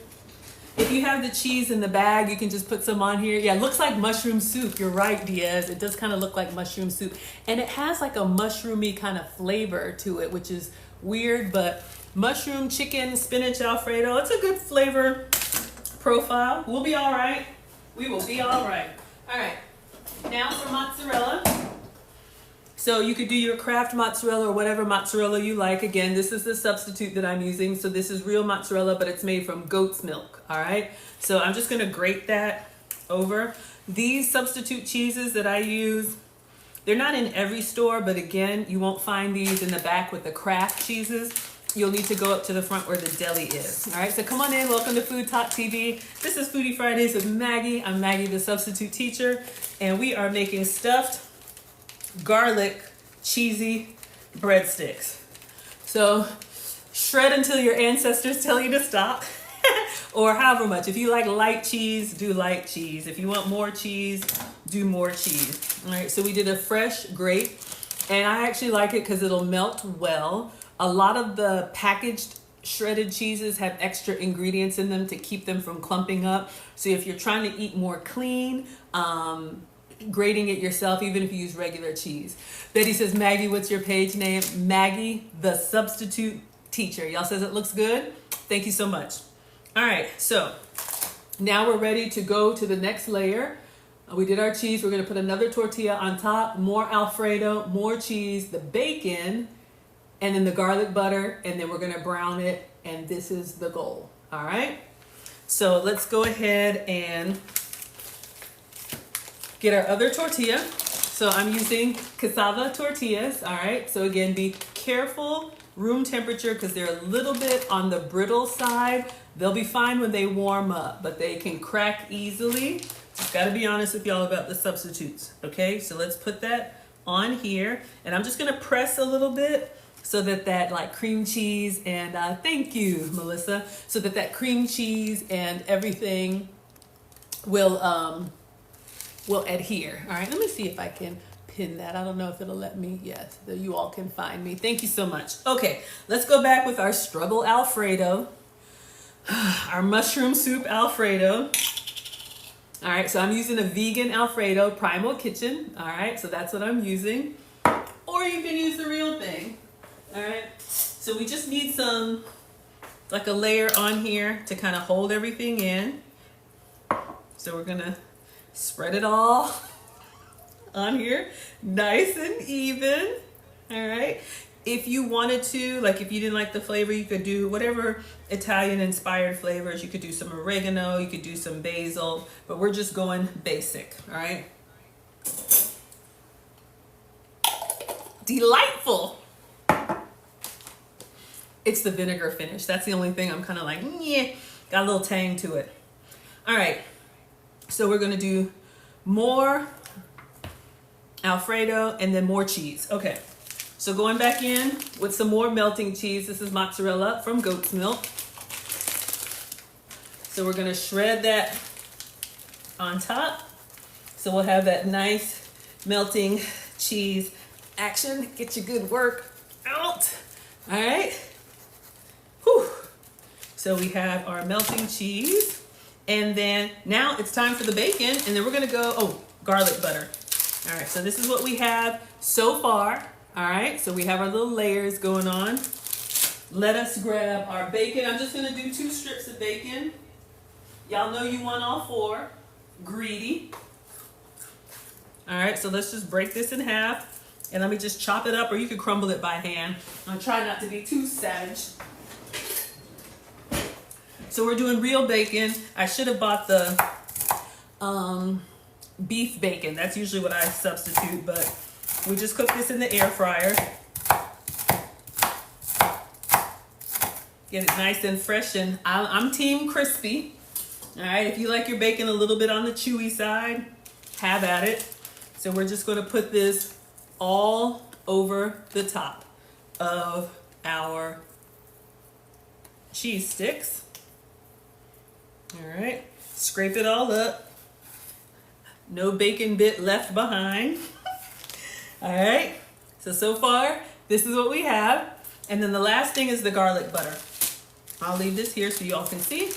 Speaker 1: If you have the cheese in the bag, you can just put some on here. Yeah, it looks like mushroom soup. You're right, Diaz. It does kind of look like mushroom soup. And it has like a mushroomy kind of flavor to it, which is weird, but mushroom, chicken, spinach, alfredo, it's a good flavor profile. We'll be all right. We will be all right. All right, now for mozzarella. So you could do your Kraft mozzarella or whatever mozzarella you like. Again, this is the substitute that I'm using. So this is real mozzarella, but it's made from goat's milk, all right? So I'm just gonna grate that over. These substitute cheeses that I use, they're not in every store, but again, you won't find these in the back with the Kraft cheeses. You'll need to go up to the front where the deli is. All right, so come on in. Welcome to FoodtokTV. This is Foodie Fridays with Maggie. I'm Maggie the Substitute Teacher, and we are making stuffed garlic cheesy breadsticks. So shred until your ancestors tell you to stop or however much. If you like light cheese, do light cheese. If you want more cheese, do more cheese. All right, so we did a fresh grate, and I actually like it because it'll melt well. A lot of the packaged shredded cheeses have extra ingredients in them to keep them from clumping up. So if you're trying to eat more clean, grating it yourself, even if you use regular cheese. Betty says, Maggie, what's your page name? Maggie the Substitute Teacher. Y'all says it looks good? Thank you so much. All right, so now we're ready to go to the next layer. We did our cheese. We're gonna put another tortilla on top, more Alfredo, more cheese, the bacon, and then the garlic butter, and then we're gonna brown it, and this is the goal, all right? So let's go ahead and get our other tortilla. So I'm using cassava tortillas, all right? So again, be careful, room temperature, because they're a little bit on the brittle side. They'll be fine when they warm up, but they can crack easily. Just gotta be honest with y'all about the substitutes, okay? So let's put that on here, and I'm just gonna press a little bit so that like cream cheese and, thank you, Melissa, so that cream cheese and everything will adhere. All right, let me see if I can pin that. I don't know if it'll let me. Yes, you all can find me. Thank you so much. Okay, let's go back with our struggle Alfredo, our mushroom soup Alfredo. All right, so I'm using a vegan Alfredo, Primal Kitchen. All right, so that's what I'm using. Or you can use the real thing. All right, so we just need some, like a layer on here to kind of hold everything in. So we're gonna spread it all on here, nice and even. All right. If you wanted to, like if you didn't like the flavor, you could do whatever Italian inspired flavors. You could do some oregano, you could do some basil, but we're just going basic. All right. Delightful. It's the vinegar finish. That's the only thing I'm kind of like, yeah, got a little tang to it. All right. So we're gonna do more Alfredo and then more cheese. Okay, so going back in with some more melting cheese. This is mozzarella from goat's milk. So we're gonna shred that on top. So we'll have that nice melting cheese action. Get your good work out. All right. Whew. So we have our melting cheese. And then now it's time for the bacon, and then we're gonna go, garlic butter. All right, so this is what we have so far. All right, so we have our little layers going on. Let us grab our bacon. I'm just gonna do 2 strips of bacon. Y'all know you want all 4. Greedy. All right, so let's just break this in half, and let me just chop it up, or you could crumble it by hand. I'll try not to be too savage. So we're doing real bacon. I should have bought the beef bacon. That's usually what I substitute, but we just cook this in the air fryer. Get it nice and fresh, and I'm team crispy. All right, if you like your bacon a little bit on the chewy side, have at it. So we're just gonna put this all over the top of our cheese sticks. All right, scrape it all up. No bacon bit left behind. All right, so far, this is what we have. And then the last thing is the garlic butter. I'll leave this here so you all can see.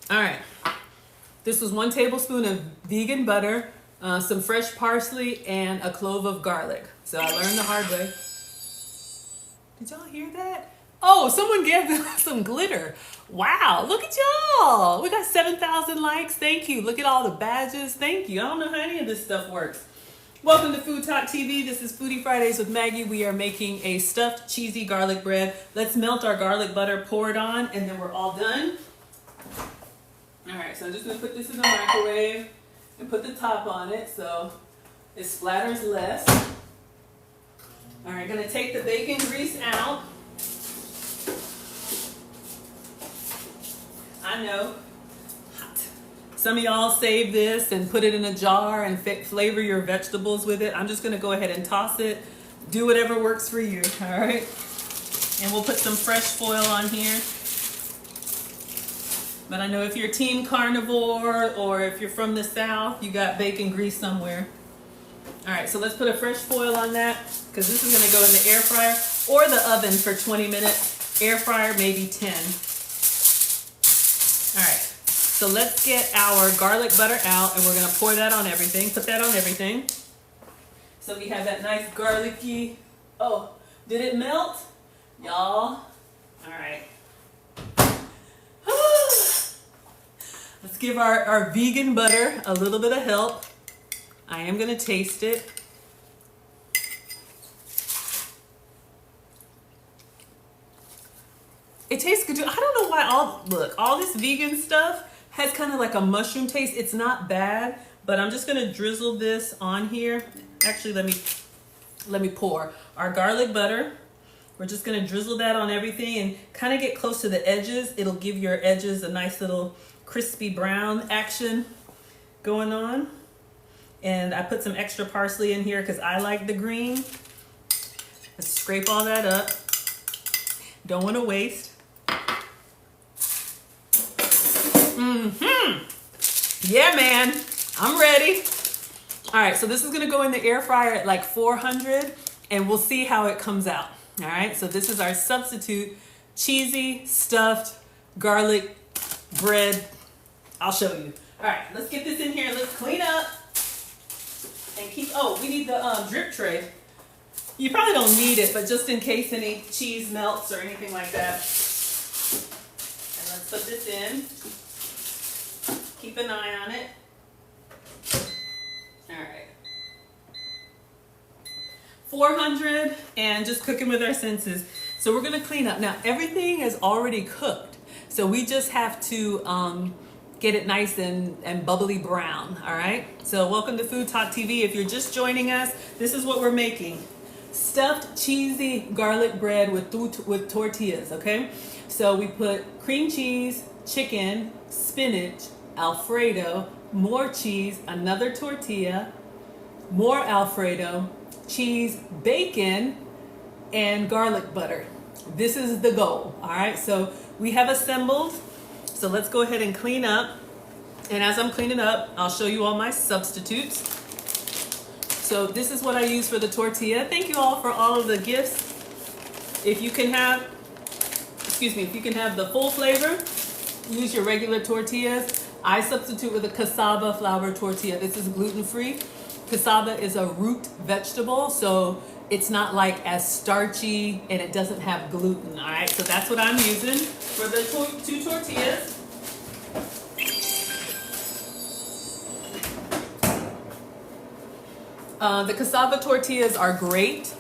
Speaker 1: All right, this was 1 tablespoon of vegan butter, some fresh parsley, and a clove of garlic. So I learned the hard way. Did y'all hear that? Oh, someone gave them some glitter. Wow, look at y'all. We got 7,000 likes. Thank you. Look at all the badges. Thank you. I don't know how any of this stuff works. Welcome to FoodtokTV. This is Foodie Fridays with Maggie. We are making a stuffed cheesy garlic bread. Let's melt our garlic butter, pour it on, and then we're all done. All right, so I'm just gonna put this in the microwave and put the top on it so it splatters less. All right, gonna take the bacon grease out. I know, hot. Some of y'all save this and put it in a jar and flavor your vegetables with it. I'm just gonna go ahead and toss it. Do whatever works for you, all right? And we'll put some fresh foil on here. But I know if you're team carnivore or if you're from the South, you got bacon grease somewhere. All right, so let's put a fresh foil on that because this is gonna go in the air fryer or the oven for 20 minutes. Air fryer, maybe 10. All right, so let's get our garlic butter out and we're gonna pour that on everything. Put that on everything. So we have that nice garlicky, oh, did it melt? Y'all, all right. Let's give our vegan butter a little bit of help. I am gonna taste it. It tastes good too. I don't know why all this vegan stuff has kind of like a mushroom taste. It's not bad, but I'm just gonna drizzle this on here. Actually, let me pour our garlic butter. We're just gonna drizzle that on everything and kind of get close to the edges. It'll give your edges a nice little crispy brown action going on. And I put some extra parsley in here because I like the green. Let's scrape all that up. Don't want to waste. Yeah, man, I'm ready. All right, so this is gonna go in the air fryer at like 400 and we'll see how it comes out. All right, so this is our substitute cheesy stuffed garlic bread. I'll show you. All right, let's get this in here. Let's clean up and keep, oh, we need the drip tray. You probably don't need it, but just in case any cheese melts or anything like that. And let's put this in. Keep an eye on it. All right. 400 and just cooking with our senses. So we're gonna clean up. Now everything is already cooked. So we just have to get it nice and bubbly brown, all right? So welcome to FoodtokTV. If you're just joining us, this is what we're making. Stuffed cheesy garlic bread with tortillas, okay? So we put cream cheese, chicken, spinach, alfredo, more cheese, another tortilla, more alfredo, cheese, bacon, and garlic butter. This is the goal, all right? So we have assembled. So let's go ahead and clean up. And as I'm cleaning up, I'll show you all my substitutes. So this is what I use for the tortilla. Thank you all for all of the gifts. If you can have, if you can have the full flavor, use your regular tortillas. I substitute with a cassava flour tortilla. This is gluten-free. Cassava is a root vegetable, so it's not like as starchy and it doesn't have gluten, all right? So that's what I'm using for the two tortillas. The cassava tortillas are great.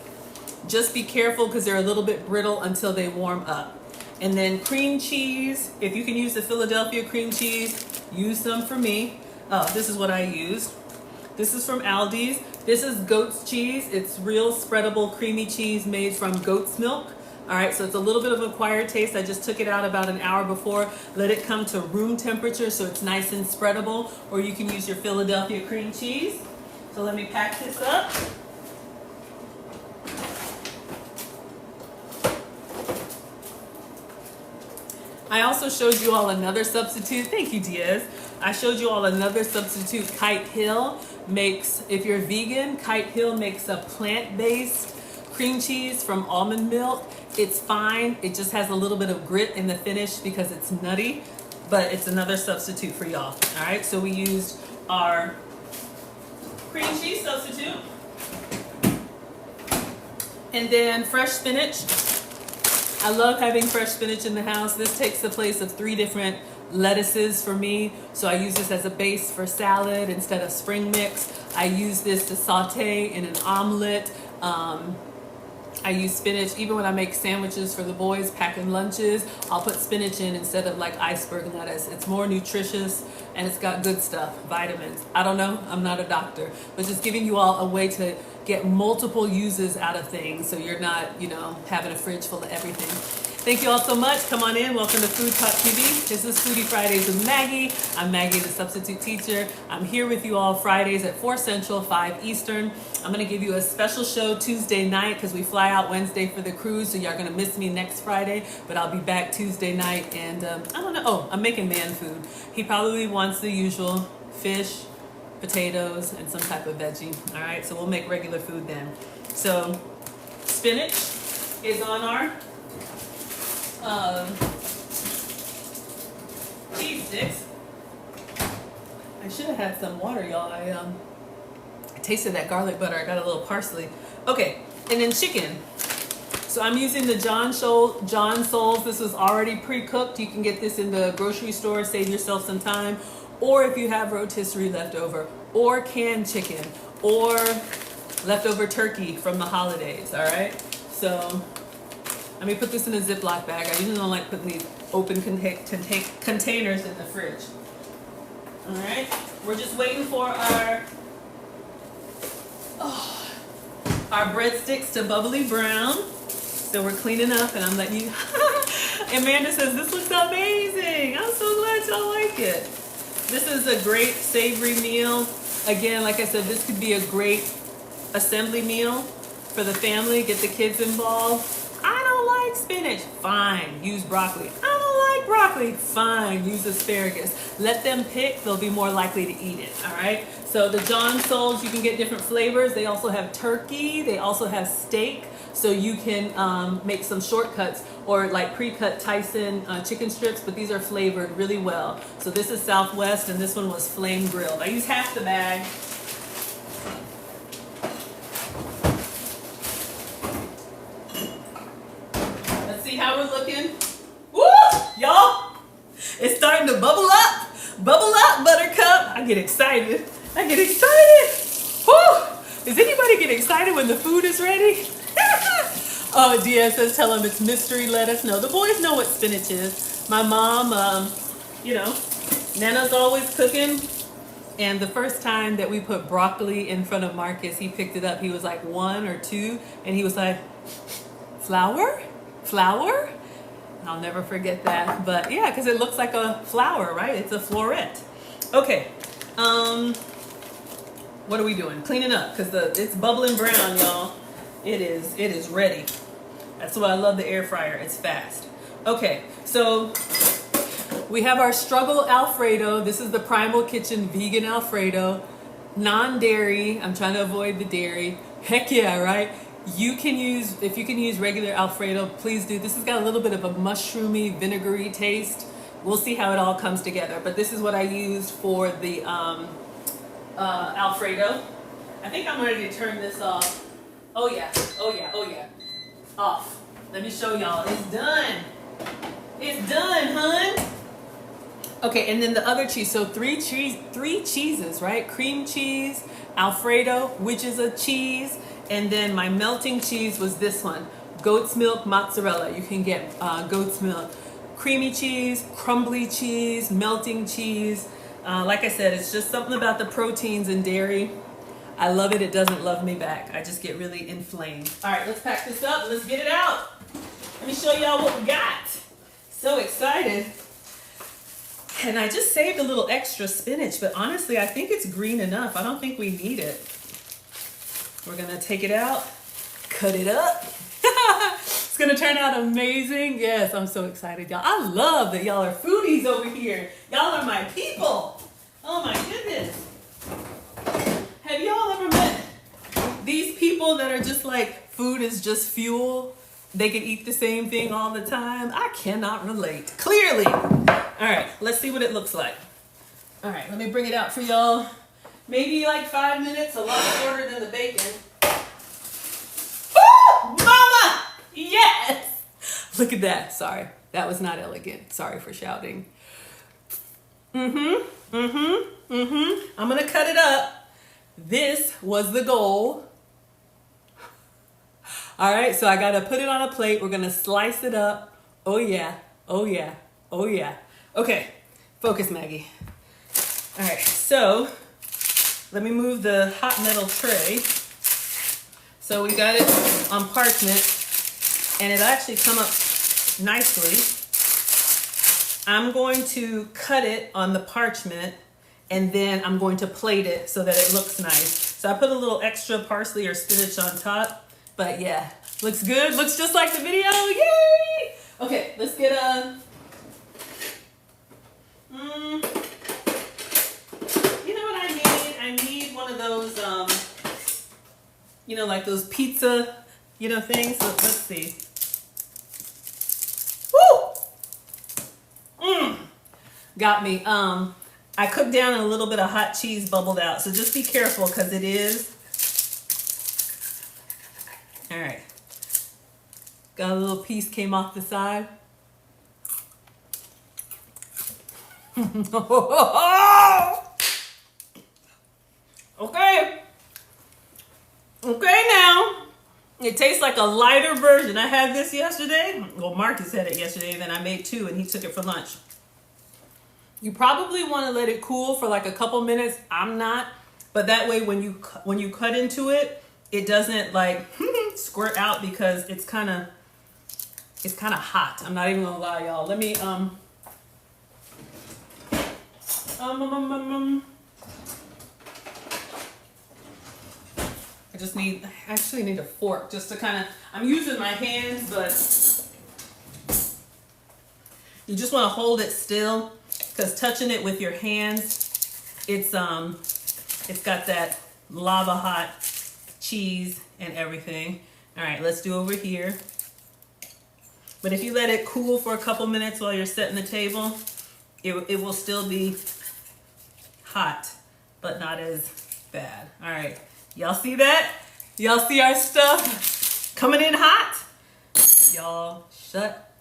Speaker 1: Just be careful because they're a little bit brittle until they warm up. And then cream cheese, if you can use the Philadelphia cream cheese, use some for me. This is what I used. This is from Aldi's. This is goat's cheese. It's real spreadable creamy cheese made from goat's milk. All right, so it's a little bit of an acquired taste. I just took it out about an hour before. Let it come to room temperature so it's nice and spreadable. Or you can use your Philadelphia cream cheese. So let me pack this up. I also showed you all another substitute. Thank you, Diaz. I showed you all another substitute. Kite Hill makes, if you're vegan, Kite Hill makes a plant-based cream cheese from almond milk. It's fine. It just has a little bit of grit in the finish because it's nutty, but it's another substitute for y'all. All right, so we used our cream cheese substitute. And then fresh spinach. I love having fresh spinach in the house. This takes the place of 3 different lettuces for me. So I use this as a base for salad instead of spring mix. I use this to saute in an omelet. I use spinach even when I make sandwiches for the boys, packing lunches. I'll put spinach in instead of like iceberg lettuce. It's more nutritious and it's got good stuff, vitamins. I don't know, I'm not a doctor, but just giving you all a way to get multiple uses out of things so you're not, you know, having a fridge full of everything. Thank you all so much. Come on in. Welcome to FoodtokTV. This is Foodie Fridays with Maggie. I'm Maggie the Substitute Teacher. I'm here with you all Fridays at 4 Central, 5 Eastern. I'm going to give you a special show Tuesday night because we fly out Wednesday for the cruise, so y'all going to miss me next Friday, but I'll be back Tuesday night, and I don't know. Oh, I'm making man food. He probably wants the usual fish, potatoes, and some type of veggie. All right, so we'll make regular food then. So spinach is on our cheese sticks. I should have had some water, y'all. I tasted that garlic butter. I got a little parsley. Okay, and then chicken. So I'm using the John Souls. This was already pre-cooked. You can get this in the grocery store. Save yourself some time. Or if you have rotisserie left over, or canned chicken, or leftover turkey from the holidays. All right. So let me put this in a Ziploc bag. I usually don't like putting these open containers in the fridge. All right, we're just waiting for our breadsticks to bubbly brown. So we're cleaning up, and I'm letting you. Amanda says this looks amazing. I'm so glad y'all like it. This is a great savory meal. Again, like I said, this could be a great assembly meal for the family. Get the kids involved. I don't like spinach. Fine, use broccoli. I don't like broccoli. Fine, use asparagus. Let them pick. They'll be more likely to eat it. All right. So the John Souls, you can get different flavors. They also have turkey. They also have steak. So you can make some shortcuts or like pre-cut Tyson chicken strips, but these are flavored really well. So this is Southwest, and this one was flame grilled. I use half the bag. See how we're looking? Woo! Y'all, it's starting to bubble up. Bubble up, Buttercup. I get excited. I get excited. Woo! Does anybody get excited when the food is ready? Oh, Diaz says tell them it's mystery lettuce. No, the boys know what spinach is. My mom, you know, Nana's always cooking. And the first time that we put broccoli in front of Marcus, he picked it up. He was like 1 or 2, and he was like, flour? Flower? I'll never forget that. But yeah, because it looks like a flower, right? It's a floret. Okay. What are we doing? Cleaning up because it's bubbling brown, y'all. It is ready. That's why I love the air fryer. It's fast. Okay, so we have our struggle Alfredo. This is the Primal Kitchen vegan Alfredo, non-dairy. I'm trying to avoid the dairy. Heck yeah, right? You can use, if you can use regular Alfredo, please do. This has got a little bit of a mushroomy, vinegary taste. We'll see how it all comes together. But this is what I used for the Alfredo. I think I'm ready to turn this off. Oh yeah, oh yeah, oh yeah. Off. Let me show y'all. It's done. It's done, hun. Okay, and then the other cheese. So three cheeses, right? Cream cheese, Alfredo, which is a cheese. And then my melting cheese was this one, goat's milk mozzarella. You can get goat's milk, creamy cheese, crumbly cheese, melting cheese. Like I said, it's just something about the proteins in dairy. I love it. It doesn't love me back. I just get really inflamed. All right, let's pack this up. Let's get it out. Let me show y'all what we got. So excited. And I just saved a little extra spinach, but honestly, I think it's green enough. I don't think we need it. We're gonna take it out, cut it up. It's gonna turn out amazing. Yes, I'm so excited, y'all. I love that y'all are foodies over here. Y'all are my people. Oh my goodness. Have y'all ever met these people that are just like, food is just fuel? They can eat the same thing all the time. I cannot relate, clearly. All right, let's see what it looks like. All right, let me bring it out for y'all. Maybe like 5 minutes, a lot shorter than the bacon. Woo! Mama! Yes! Look at that. Sorry, that was not elegant. Sorry for shouting. I'm gonna cut it up. This was the goal. All right, so I gotta put it on a plate. We're gonna slice it up. Oh yeah, oh yeah, oh yeah. Okay, focus, Maggie. All right, so let me move the hot metal tray. So we got it on parchment, and it'll actually come up nicely. I'm going to cut it on the parchment, and then I'm going to plate it so that it looks nice. So I put a little extra parsley or spinach on top, but yeah, looks good. Looks just like the video. Yay! Okay, let's get a. You know what I need? I need one of those, you know, like those pizza, you know, things. So let's see. Woo! Got me. I cooked down and a little bit of hot cheese bubbled out. So just be careful because it is. All right. Got a little piece came off the side. Okay. Okay now. It tastes like a lighter version. I had this yesterday. Well, Marcus had it yesterday, then I made 2 and he took it for lunch. You probably want to let it cool for like a couple minutes. I'm not, but that way when you cut into it, it doesn't like squirt out because it's kind of hot. I'm not even gonna lie, y'all. Let me I actually need a fork just to kind of, I'm using my hands, but you just want to hold it still because touching it with your hands, it's got that lava hot cheese and everything. All right, let's do over here. But if you let it cool for a couple minutes while you're setting the table, it will still be hot, but not as bad. All right, y'all see that? Y'all see our stuff coming in hot? Y'all shut.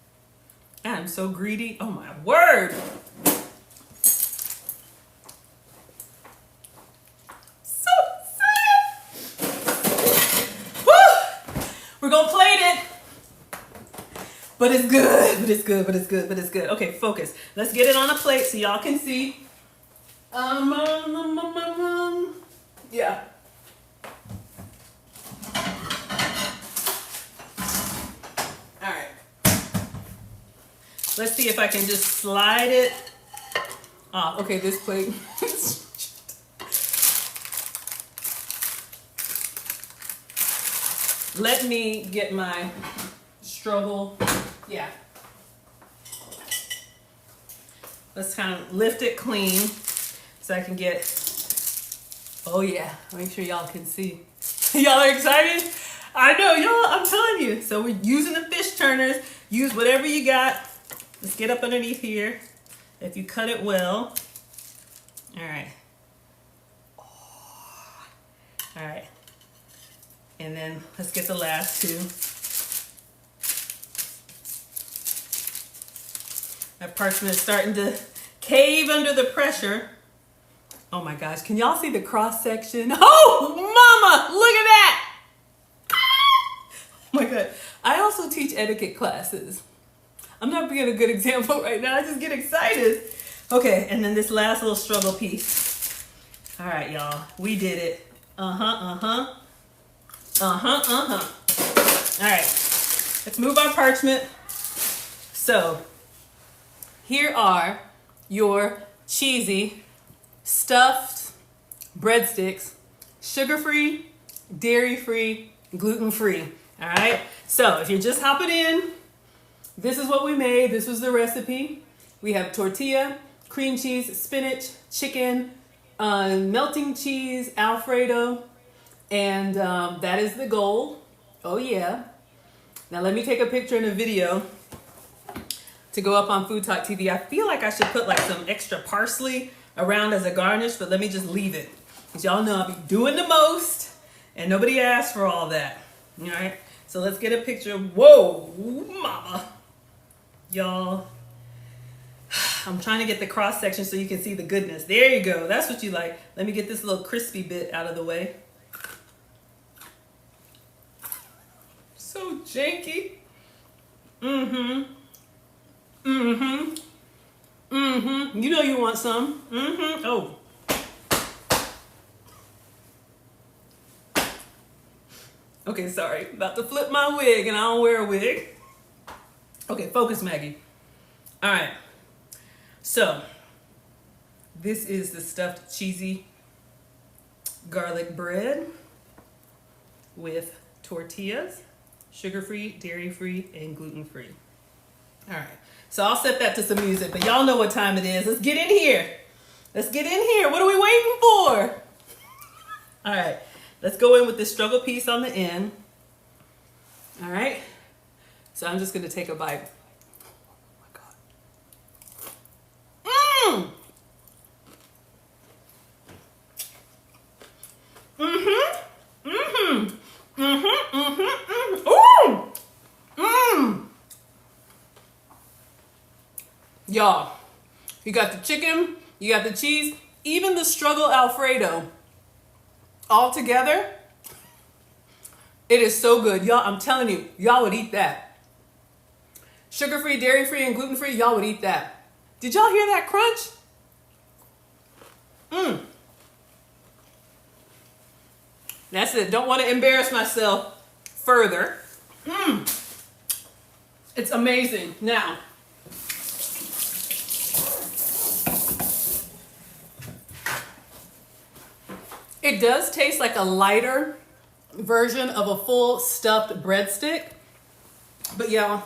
Speaker 1: I'm so greedy. Oh my word. So excited. Woo! We're gonna plate it. But it's good, but it's good, but it's good, but it's good. Okay, focus. Let's get it on a plate so y'all can see. Yeah. All right. Let's see if I can just slide it off. Okay, this plate. Let me get my struggle. Yeah. Let's kind of lift it clean so I can get, oh yeah, make sure y'all can see. Y'all are excited? I know, y'all, I'm telling you. So we're using the fish turners. Use whatever you got. Let's get up underneath here. If you cut it well. All right. All right. And then let's get the last 2. That parchment is starting to cave under the pressure. Oh my gosh, can y'all see the cross section? Oh, mama, look at that. Oh my God. I also teach etiquette classes. I'm not being a good example right now. I just get excited. Okay, and then this last little struggle piece. All right, y'all, we did it. All right, let's move our parchment. So, here are your cheesy, stuffed breadsticks, sugar-free, dairy-free, gluten-free. All right. So if you're just hopping in, this is what we made. This was the recipe. We have tortilla, cream cheese, spinach, chicken, melting cheese, alfredo, and that is the goal. Oh yeah. Now let me take a picture and a video to go up on FoodtokTV. I feel like I should put like some extra parsley around as a garnish, but let me just leave it. Because y'all know I'll be doing the most and nobody asked for all that. All right. So let's get a picture. Whoa, mama. Y'all, I'm trying to get the cross section so you can see the goodness. There you go. That's what you like. Let me get this little crispy bit out of the way. So janky. You know you want some. Oh. Okay, sorry. About to flip my wig and I don't wear a wig. Okay, focus, Maggie. All right. So, this is the stuffed cheesy garlic bread with tortillas, sugar-free, dairy-free, and gluten-free. All right. So, I'll set that to some music, but y'all know what time it is. Let's get in here. Let's get in here. What are we waiting for? All right. Let's go in with this struggle piece on the end. All right. So I'm just going to take a bite. Oh my God. Y'all, you got the chicken, you got the cheese, even the struggle Alfredo. All together, it is so good. Y'all, I'm telling you, y'all would eat that. Sugar-free, dairy-free, and gluten-free, y'all would eat that. Did y'all hear that crunch? That's it. Don't want to embarrass myself further. It's amazing. Now, it does taste like a lighter version of a full stuffed breadstick. But y'all,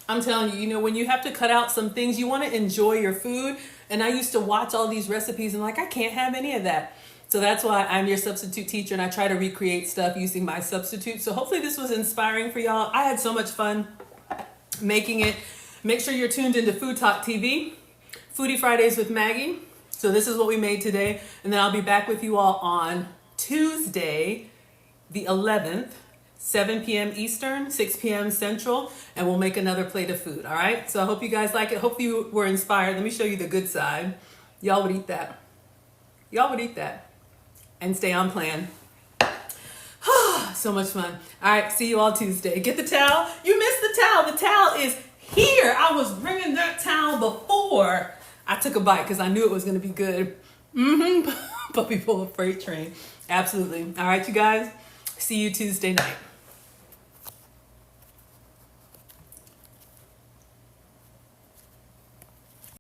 Speaker 1: I'm telling you, you know, when you have to cut out some things, you want to enjoy your food. And I used to watch all these recipes and like, I can't have any of that. So that's why I'm your substitute teacher and I try to recreate stuff using my substitute. So hopefully this was inspiring for y'all. I had so much fun making it. Make sure you're tuned into FoodtokTV, Foodie Fridays with Maggie. So this is what we made today. And then I'll be back with you all on Tuesday, the 11th, 7 p.m. Eastern, 6 p.m. Central, and we'll make another plate of food, all right? So I hope you guys like it. Hope you were inspired. Let me show you the good side. Y'all would eat that. Y'all would eat that and stay on plan. So much fun. All right, see you all Tuesday. Get the towel. You missed the towel. The towel is here. I was bringing that towel before I took a bite because I knew it was going to be good. Puppy pull a freight train. Absolutely. All right, you guys. See you Tuesday night.